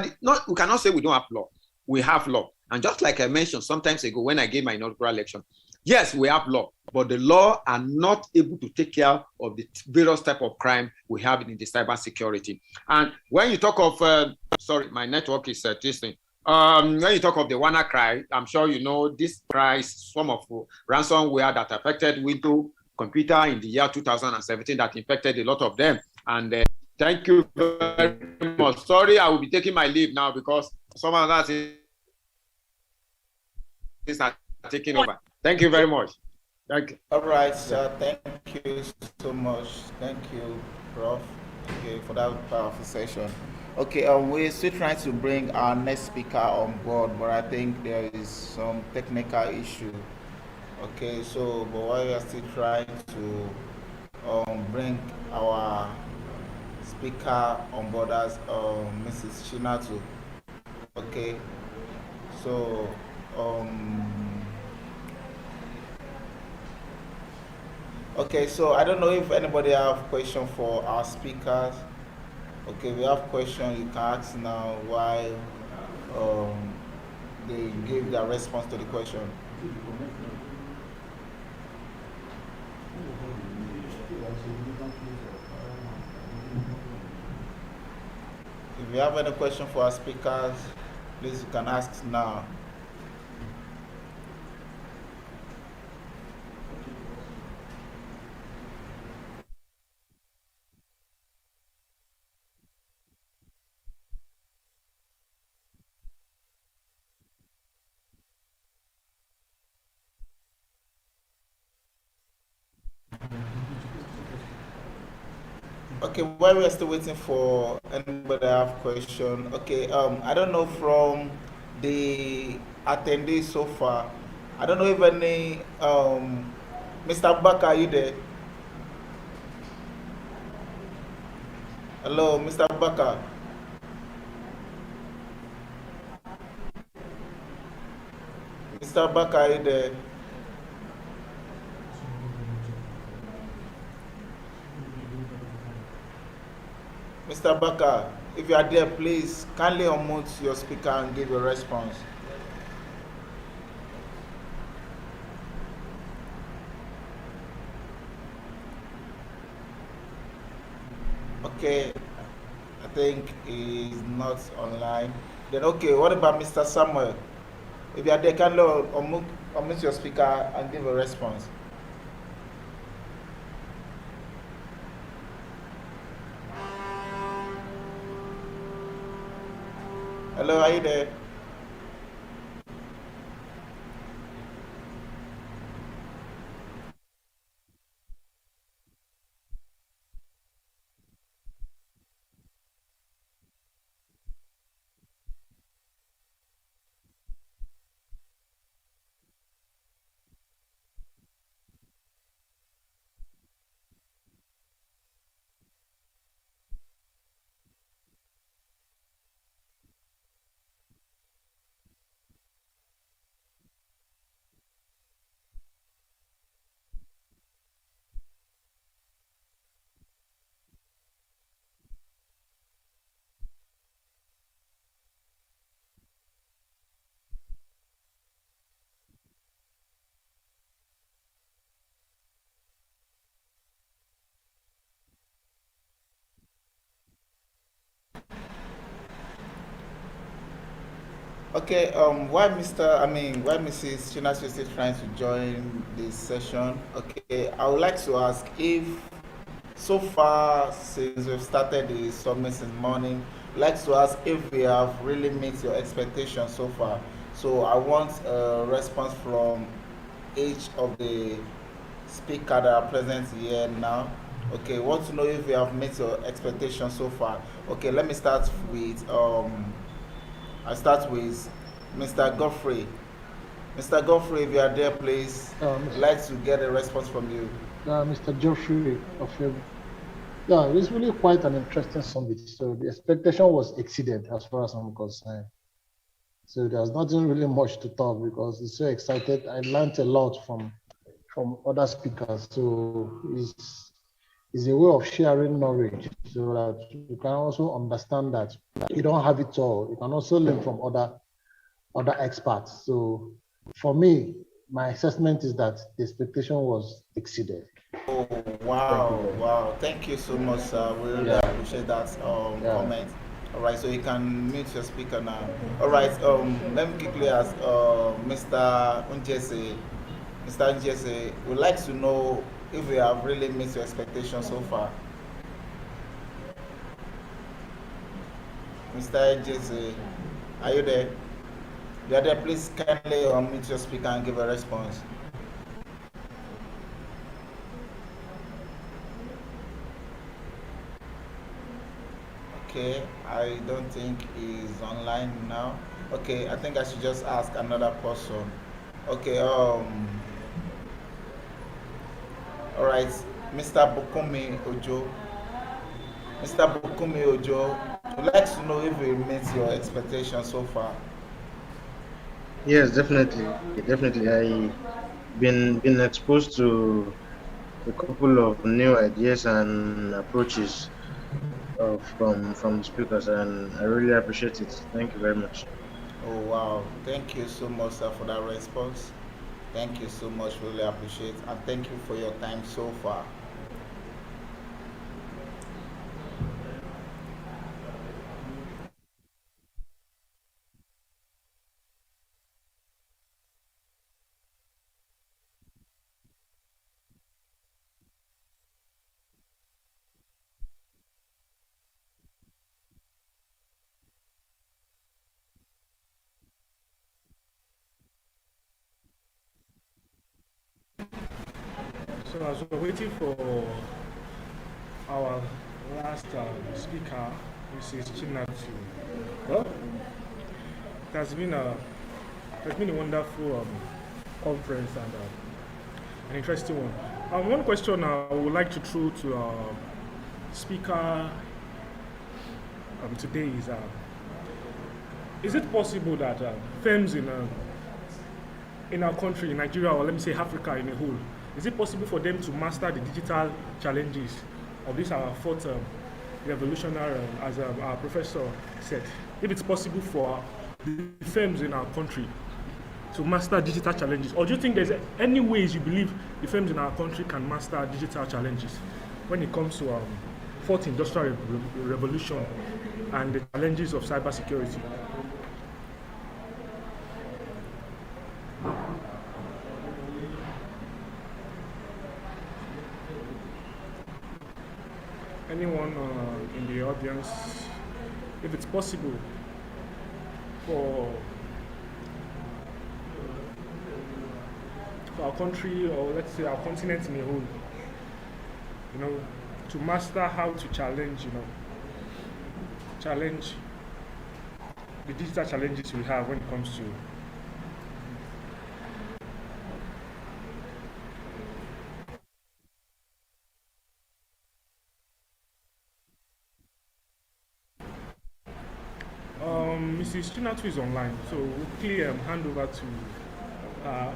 we cannot say we don't have law. We have law. And just like I mentioned sometimes ago when I gave my inaugural lecture, Yes, we have law, but the law are not able to take care of the various type of crime we have in the cybersecurity. And when you talk of, sorry, my network is testing. When you talk of the WannaCry, I'm sure you know this cry is some of ransomware that affected Windows computer in the year 2017 that infected a lot of them. And thank you very much. Sorry, I will be taking my leave now because some of that is not taking over. Thank you very much. Thank you. All right, sir. Thank you so much. Thank you, Prof. Okay, for that powerful session. Okay, we're still trying to bring our next speaker on board, but I think there is some technical issue. Okay, so but while we are still trying to bring our speaker on board as Mrs. Chinatu. Okay, so okay, so I don't know if anybody have question for our speakers. Okay, we have question you can ask now while they give their response to the question. If you have any question for our speakers, please you can ask now. Okay, while we're still waiting for anybody to have question, okay, I don't know from the attendees so far, I don't know if any, Mr. Baka, are you there? Hello, Mr. Baka. Mr. Baka, are you there? Mr. Baka, if you are there, please kindly unmute your speaker and give your response. Okay, I think he's not online. Then okay, what about Mr. Samuel? If you are there, kindly unmute your speaker and give a response. Hello, are you there? Okay, why Mrs. Chinasa is still trying to join this session? Okay, I would like to ask if so far since we've started the summit in the morning, I'd like to ask if we have really met your expectations so far. So I want a response from each of the speakers that are present here now. Okay, want to know if we have met your expectations so far. Okay, let me start with I start with Mr. Godfrey. Mr. Godfrey, if you are there, please, I'd like to get a response from you. Mr. Geoffrey of yeah, it's really quite an interesting summit. So the expectation was exceeded as far as I'm concerned. So there's nothing really much to talk because it's so excited. I learned a lot from other speakers. So it's a way of sharing knowledge so that you can also understand that you don't have it all. You can also learn from other experts. So for me, my assessment is that the expectation was exceeded. Oh, Thank you wow, very much. wow. Thank you so much, sir. We really Yeah, appreciate that yeah. comment. All right, so you can mute your speaker now. All right, let me quickly ask Mr. Unjese. Mr. Unjese, we'd like to know if we have really met your expectations so far. Mr. Unjese, are you there? The other, please kindly unmute your speaker and give a response. Okay, I don't think he's online now. Okay, I think I should just ask another person. Okay, all right, Mr. Bukumi Ojo. Mr. Bukumi Ojo, would like to know if we met your expectations so far. Yes, definitely, definitely. I been exposed to a couple of new ideas and approaches from the speakers, and I really appreciate it. Thank you very much. Oh wow, thank you so much, sir, for that response. Thank you so much, really appreciate, and thank you for your time so far. So as we're waiting for our last speaker, Mrs. Chinatu, well, it has been a wonderful conference and an interesting one. One question I would like to throw to our speaker today is it possible that firms in our country, in Nigeria, or let me say Africa in a whole, is it possible for them to master the digital challenges of this our fourth revolutionary, as our professor said? If it's possible for the firms in our country to master digital challenges, or do you think there's any ways you believe the firms in our country can master digital challenges when it comes to fourth industrial revolution and the challenges of cybersecurity? Anyone in the audience, if it's possible for our country, or let's say our continent in a whole, to master how to challenge the digital challenges we have when it comes to Mrs. Chinatu is online, so we'll quickly hand over to her.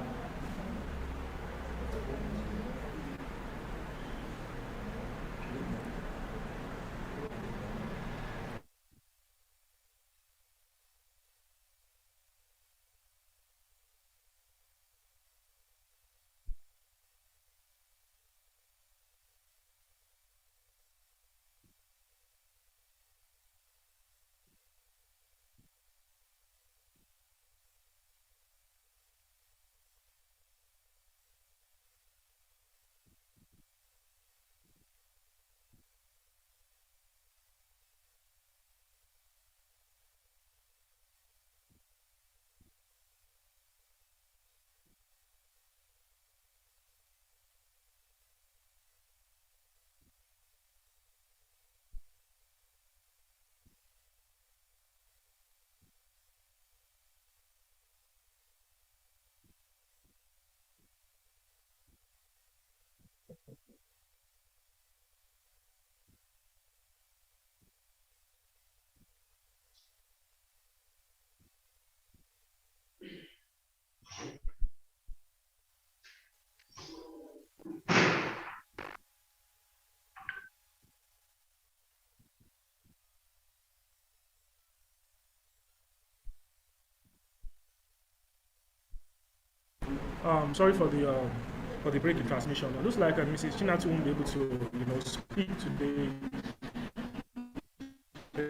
Sorry for the break in transmission. It looks like Mrs. Chinatu won't be able to, speak today.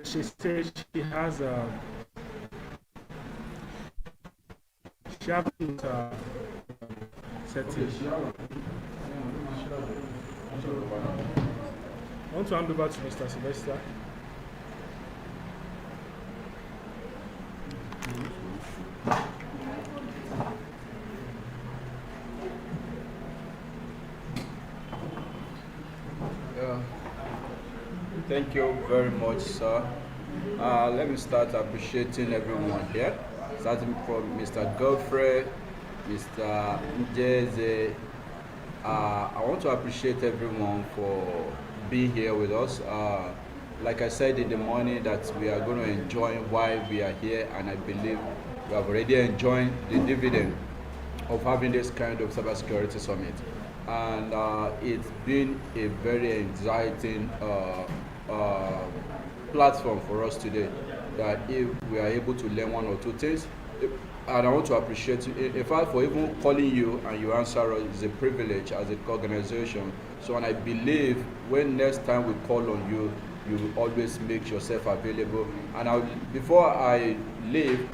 She says she has setting. I want to hand over to Mr. Sylvester. Thank you very much, sir. Let me start appreciating everyone here, starting from Mr. Godfrey, Mr. Njeze. I want to appreciate everyone for being here with us. Like I said in the morning, that we are going to enjoy why we are here, and I believe we have already enjoyed the dividend of having this kind of cybersecurity summit. And it's been a very exciting platform for us today, that if we are able to learn one or two things. And I want to appreciate you. In fact, for even calling you and you answer us is a privilege as an organization. So, and I believe when next time we call on you, you will always make yourself available. And before I leave,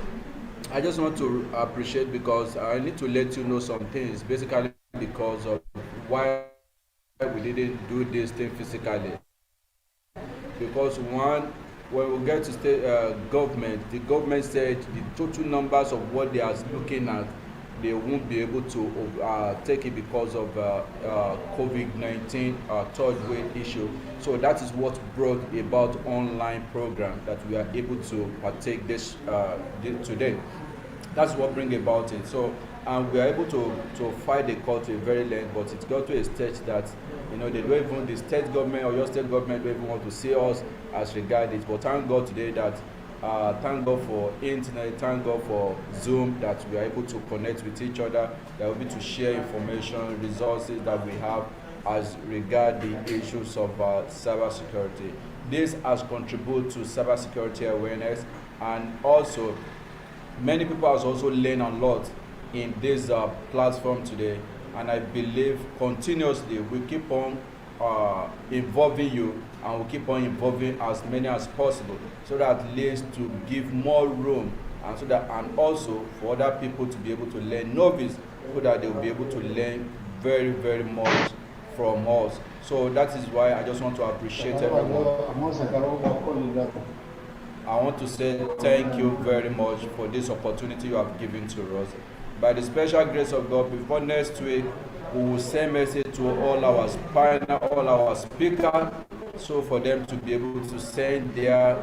I just want to appreciate, because I need to let you know some things, basically because of why we didn't do this thing physically. Because one, when we get to state government, the government said the total numbers of what they are looking at, they won't be able to take it because of COVID-19 third wave issue. So that is what brought about online program that we are able to partake this today. That's what bring about it. So we are able to fight the court to a very length, but it got to a stage that they don't even, the state government or your state government don't even want to see us as regard it. But thank God today that thank God for internet, thank God for Zoom, that we are able to connect with each other, that we're able to share information, resources that we have as regard the issues of cybersecurity. This has contributed to cybersecurity awareness, and also many people has also learned a lot in this platform today. And I believe continuously we keep on involving you, and we keep on involving as many as possible, so that leads to give more room, and so that, and also for other people to be able to learn, novice, so that they will be able to learn very, very much from us. So that is why I just want to appreciate everyone. I want to say thank you very much for this opportunity you have given to us. By the special grace of God, before next week, we will send message to all our panel, all our speakers, so for them to be able to send their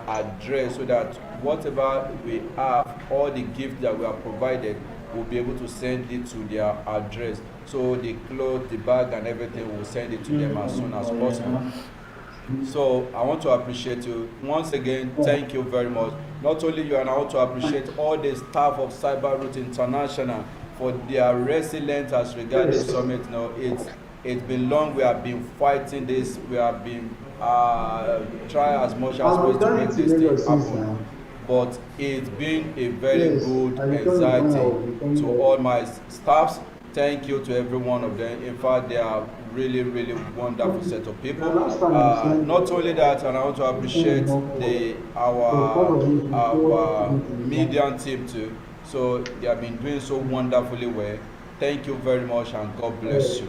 address, so that whatever we have, all the gifts that we have provided, we'll be able to send it to their address. So the clothes, the bag, and everything, we'll send it to them as soon as possible. So I want to appreciate you once again. Thank you very much. Not only you, and I want to appreciate all the staff of CyberAcon' International for their resilience as regards the summit. Now it's been long. We have been fighting this. We have been trying as much as possible to make this thing happen. But it's been a very good anxiety to all my staffs. Thank you to every one of them. In fact, they are really, really wonderful set of people. Not only that, and I want to appreciate our media team too. So they have been doing so wonderfully well. Thank you very much, and God bless you.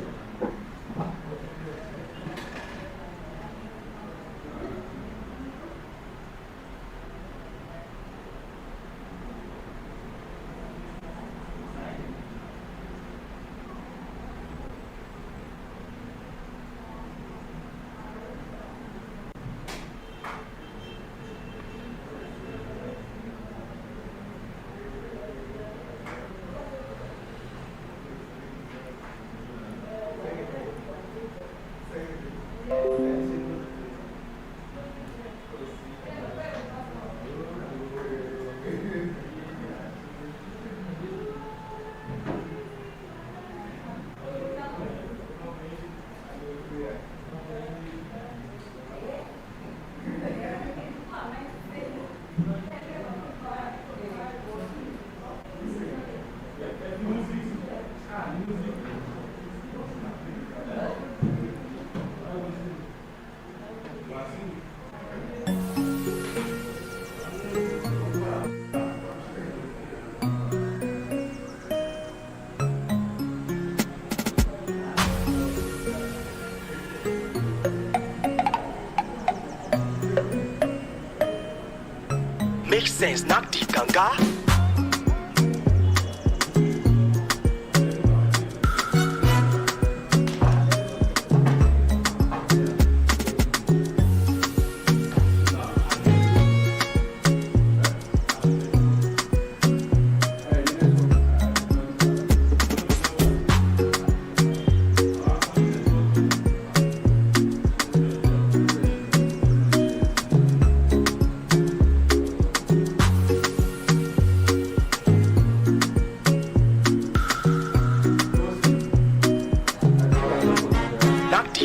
Make sense, not the ganga.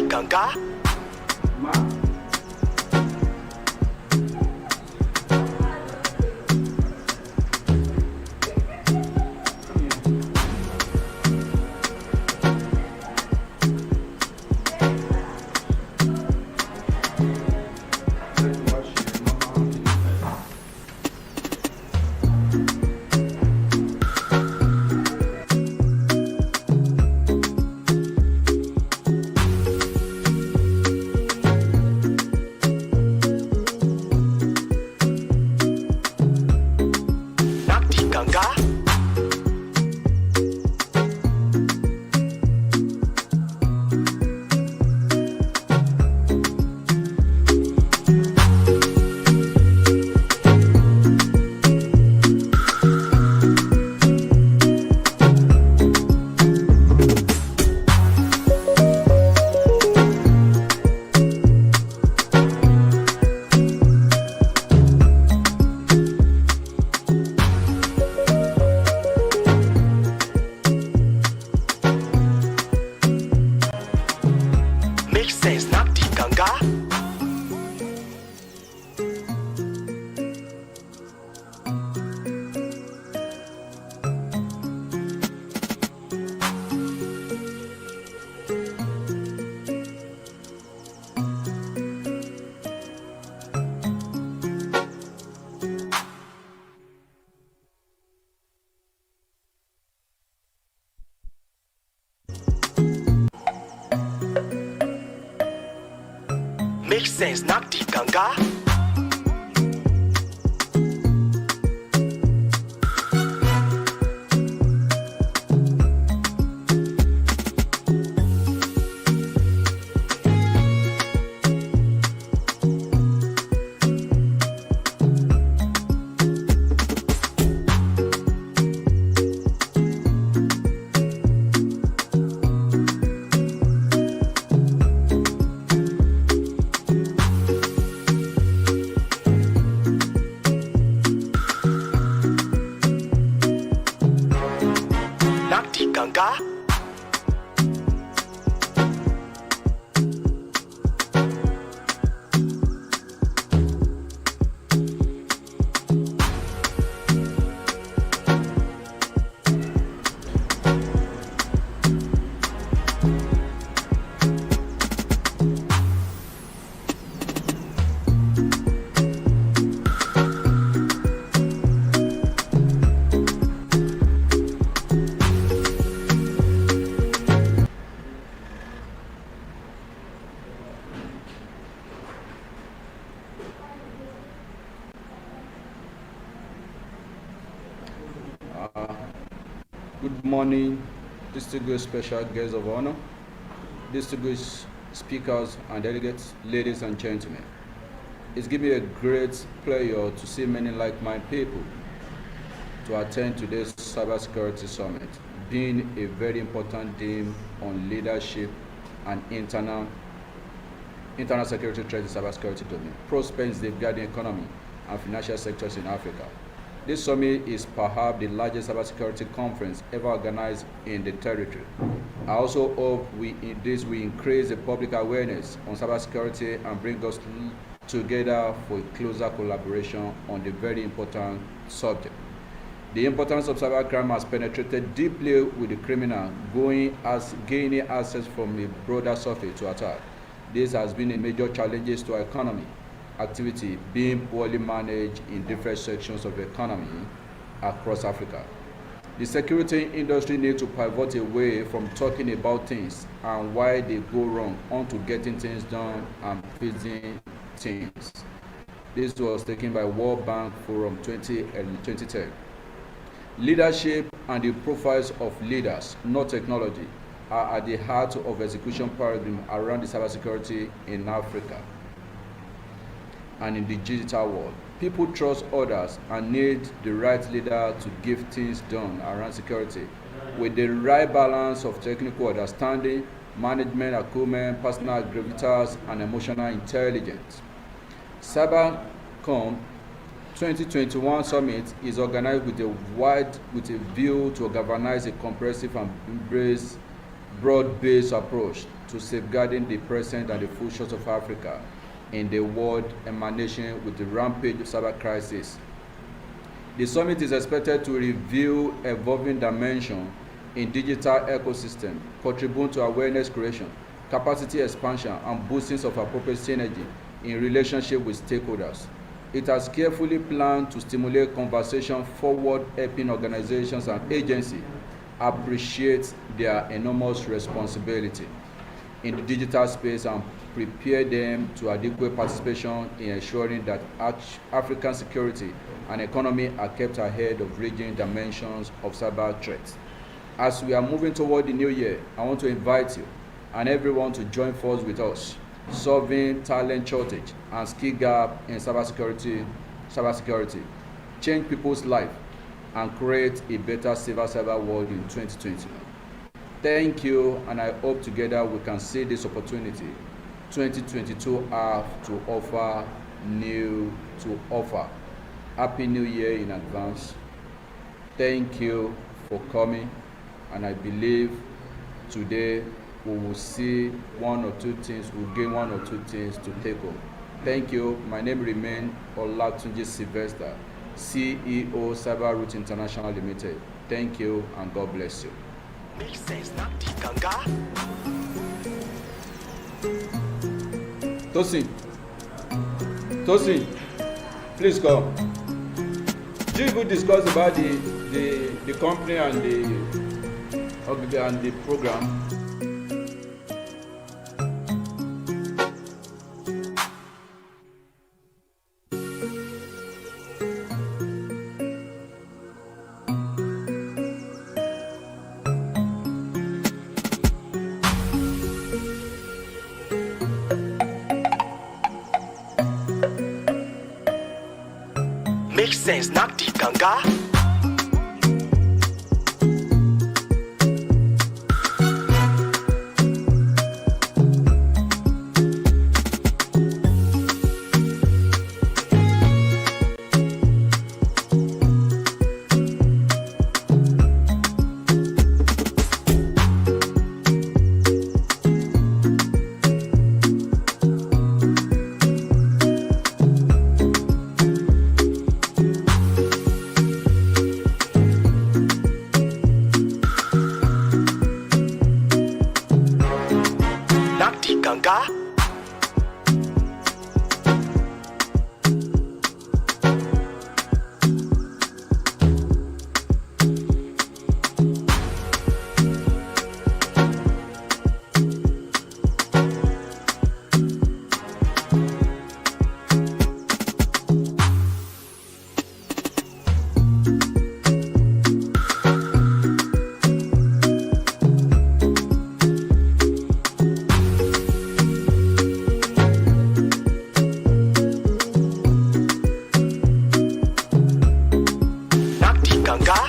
Ganga. Make sense, not the ganga. Ganga. Good morning, distinguished special guests of honor, distinguished speakers and delegates, ladies and gentlemen. It's given me a great pleasure to see many like-minded people to attend today's cybersecurity summit, being a very important theme on leadership and internal security threats in cybersecurity domain, prospects safeguarding economy and financial sectors in Africa. This summit is perhaps the largest cybersecurity conference ever organized in the territory. I also hope we increase the public awareness on cybersecurity and bring us together for a closer collaboration on the very important subject. The importance of cybercrime has penetrated deeply with the criminal gaining access from a broader surface to attack. This has been a major challenge to our economy activity being poorly managed in different sections of the economy across Africa. The security industry needs to pivot away from talking about things and why they go wrong onto getting things done and fixing things. This was taken by World Bank Forum 2010. Leadership and the profiles of leaders, not technology, are at the heart of execution paradigm around the cybersecurity in Africa and in the digital world. People trust others and need the right leader to get things done around security with the right balance of technical understanding, management acumen, personal gravitas, and emotional intelligence. CyberAcon' 2021 summit is organized with a view to galvanize a comprehensive and embrace broad-based approach to safeguarding the present and the futures of Africa in the world emanating with the rampage of cyber crisis. The summit is expected to review evolving dimensions in digital ecosystem, contribute to awareness creation, capacity expansion, and boosting of appropriate synergy in relationship with stakeholders. It has carefully planned to stimulate conversation forward, helping organizations and agencies appreciate their enormous responsibility in the digital space and prepare them to adequate participation in ensuring that African security and economy are kept ahead of regional dimensions of cyber threats. As we are moving toward the new year, I want to invite you and everyone to join forces with us, solving talent shortage and skill gap in cybersecurity, change people's life, and create a better, safer cyber world in 2020. Thank you, and I hope together we can see this opportunity 2022 have to offer Happy New Year in advance. Thank you for coming, and I believe today we will see one or two things, we'll gain one or two things to take home. Thank you. My name remains Olatunji Sylvester, CEO CyberAcon' International Limited. Thank you, and God bless you. Makes sense, not the ganga. Tosin, please come. Do you could discuss about the company and the program? Makes sense, not the ganga. Not the ganga. Not the ganga.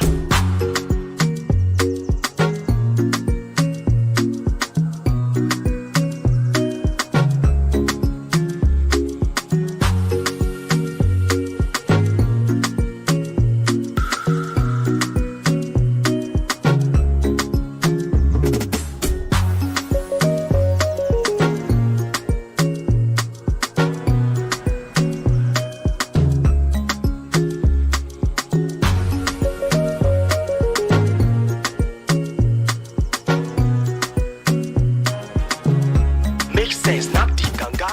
Makes sense, not the ganga.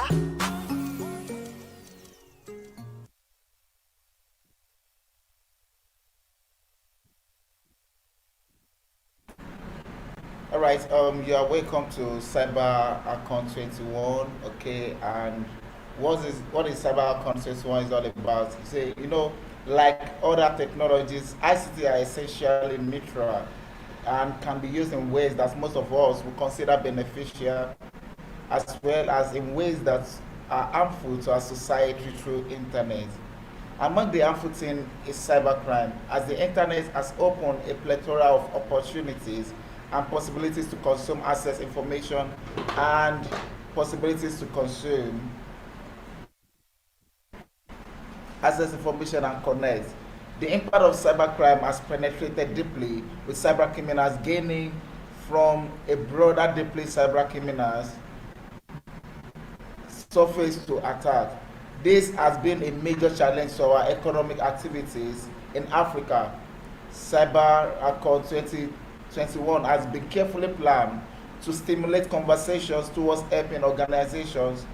All right, you are welcome to CyberAcon' 21, okay, and what is CyberAcon 21 is all about? Say, like other technologies, ICT are essentially neutral and can be used in ways that most of us would consider beneficial, as well as in ways that are harmful to our society through internet. Among the harmful things is cybercrime, as the internet has opened a plethora of opportunities and possibilities to consume, access information, and possibilities to consume, access information, and connect. The impact of cybercrime has penetrated deeply, with cybercriminals gaining from a broader deeply cybercriminals surface to attack. This has been a major challenge to our economic activities in Africa. CyberAcon 2021 has been carefully planned to stimulate conversations towards helping organizations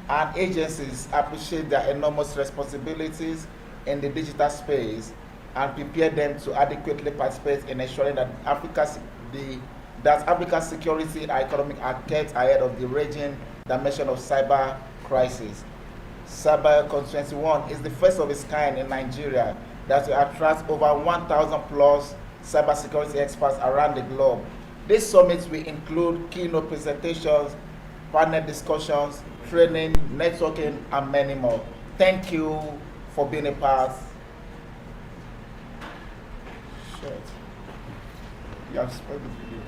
and agencies appreciate their enormous responsibilities in the digital space and prepare them to adequately participate in ensuring that Africa's security and economic are kept ahead of the raging dimension of cyber crisis. CyberAcon 21 is the first of its kind in Nigeria that will attract over 1,000 plus cybersecurity experts around the globe. This summit will include keynote presentations, panel discussions, training, networking, and many more. Thank you for being a part. Shit. You have spoiled the video.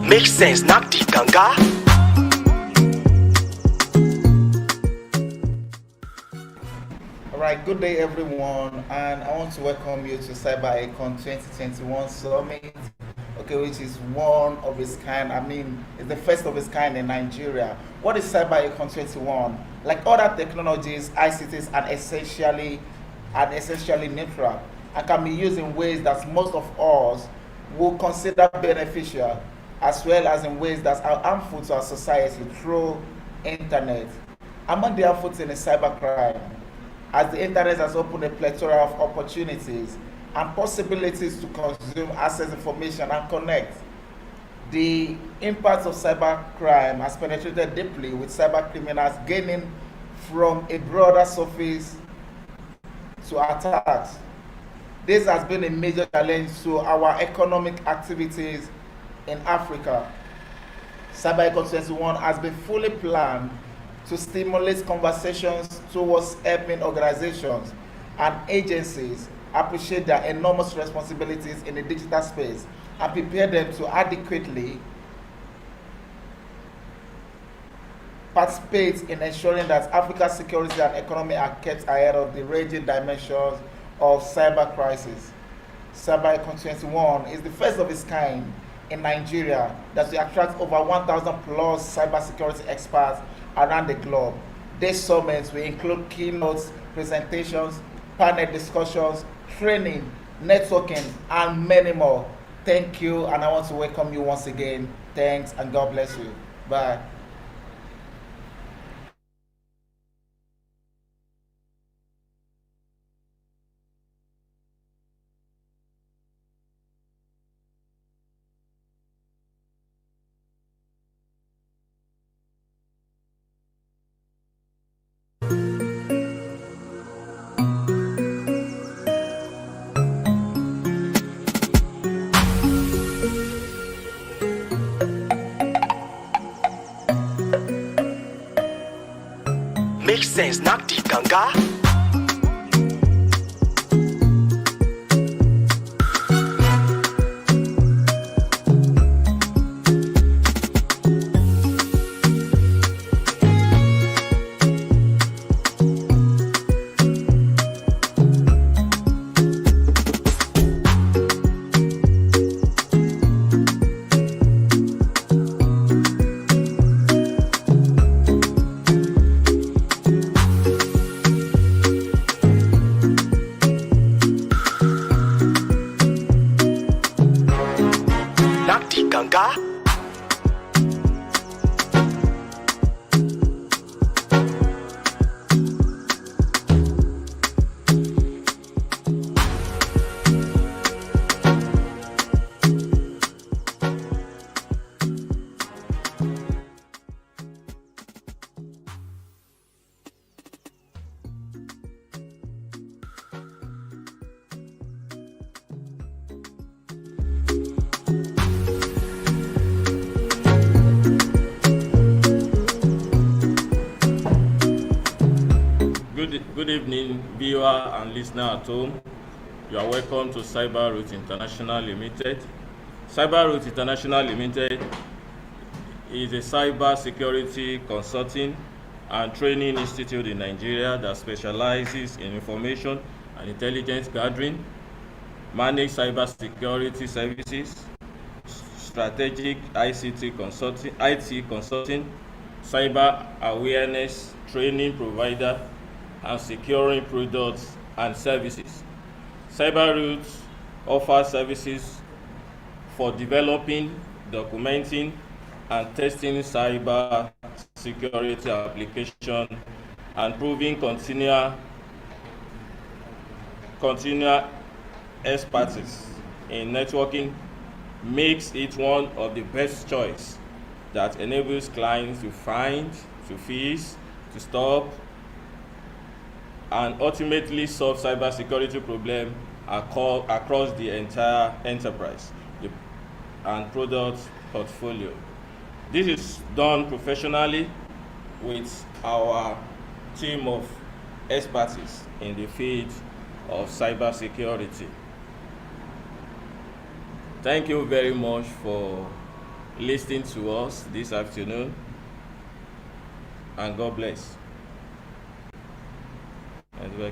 Make sense, not the ganga. Alright, good day everyone, and I want to welcome you to CyberAcon 2021 Summit, which is one of its kind. It's the first of its kind in Nigeria. What is CyberAcon 21? Like other technologies, ICTs are essentially neutral and can be used in ways that most of us will consider beneficial, as well as in ways that are harmful to our society through internet. Among the harmful things is cybercrime, as the internet has opened a plethora of opportunities and possibilities to consume, access information, and connect. The impact of cybercrime has penetrated deeply, with cybercriminals gaining from a broader surface to attacks. This has been a major challenge to our economic activities in Africa. CyberAcon 21 has been fully planned to stimulate conversations towards helping organizations and agencies appreciate their enormous responsibilities in the digital space and prepare them to adequately participate in ensuring that Africa's security and economy are kept ahead of the raging dimensions of cyber crisis. CyberAcon 21 is the first of its kind in Nigeria that will attract over 1,000 plus cybersecurity experts around the globe. This summit will include keynotes, presentations, panel discussions, training, networking, and many more. Thank you, and I want to welcome you once again. Thanks, and God bless you. Bye. Make sense, not the ganga. ganga. Good evening, viewer and listener at home. You are welcome to CyberAcon' International Limited. CyberAcon' International Limited is a cybersecurity consulting and training institute in Nigeria that specializes in information and intelligence gathering, managed cybersecurity services, strategic IT consulting, cyber awareness training provider, and securing products and services. CyberAcon' offers services for developing, documenting, and testing cyber security application and proving continual expertise in networking makes it one of the best choice that enables clients to find, to fix, to stop, and ultimately solve cybersecurity problems across the entire enterprise and product portfolio. This is done professionally with our team of experts in the field of cybersecurity. Thank you very much for listening to us this afternoon, and God bless. As well,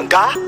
Ganga.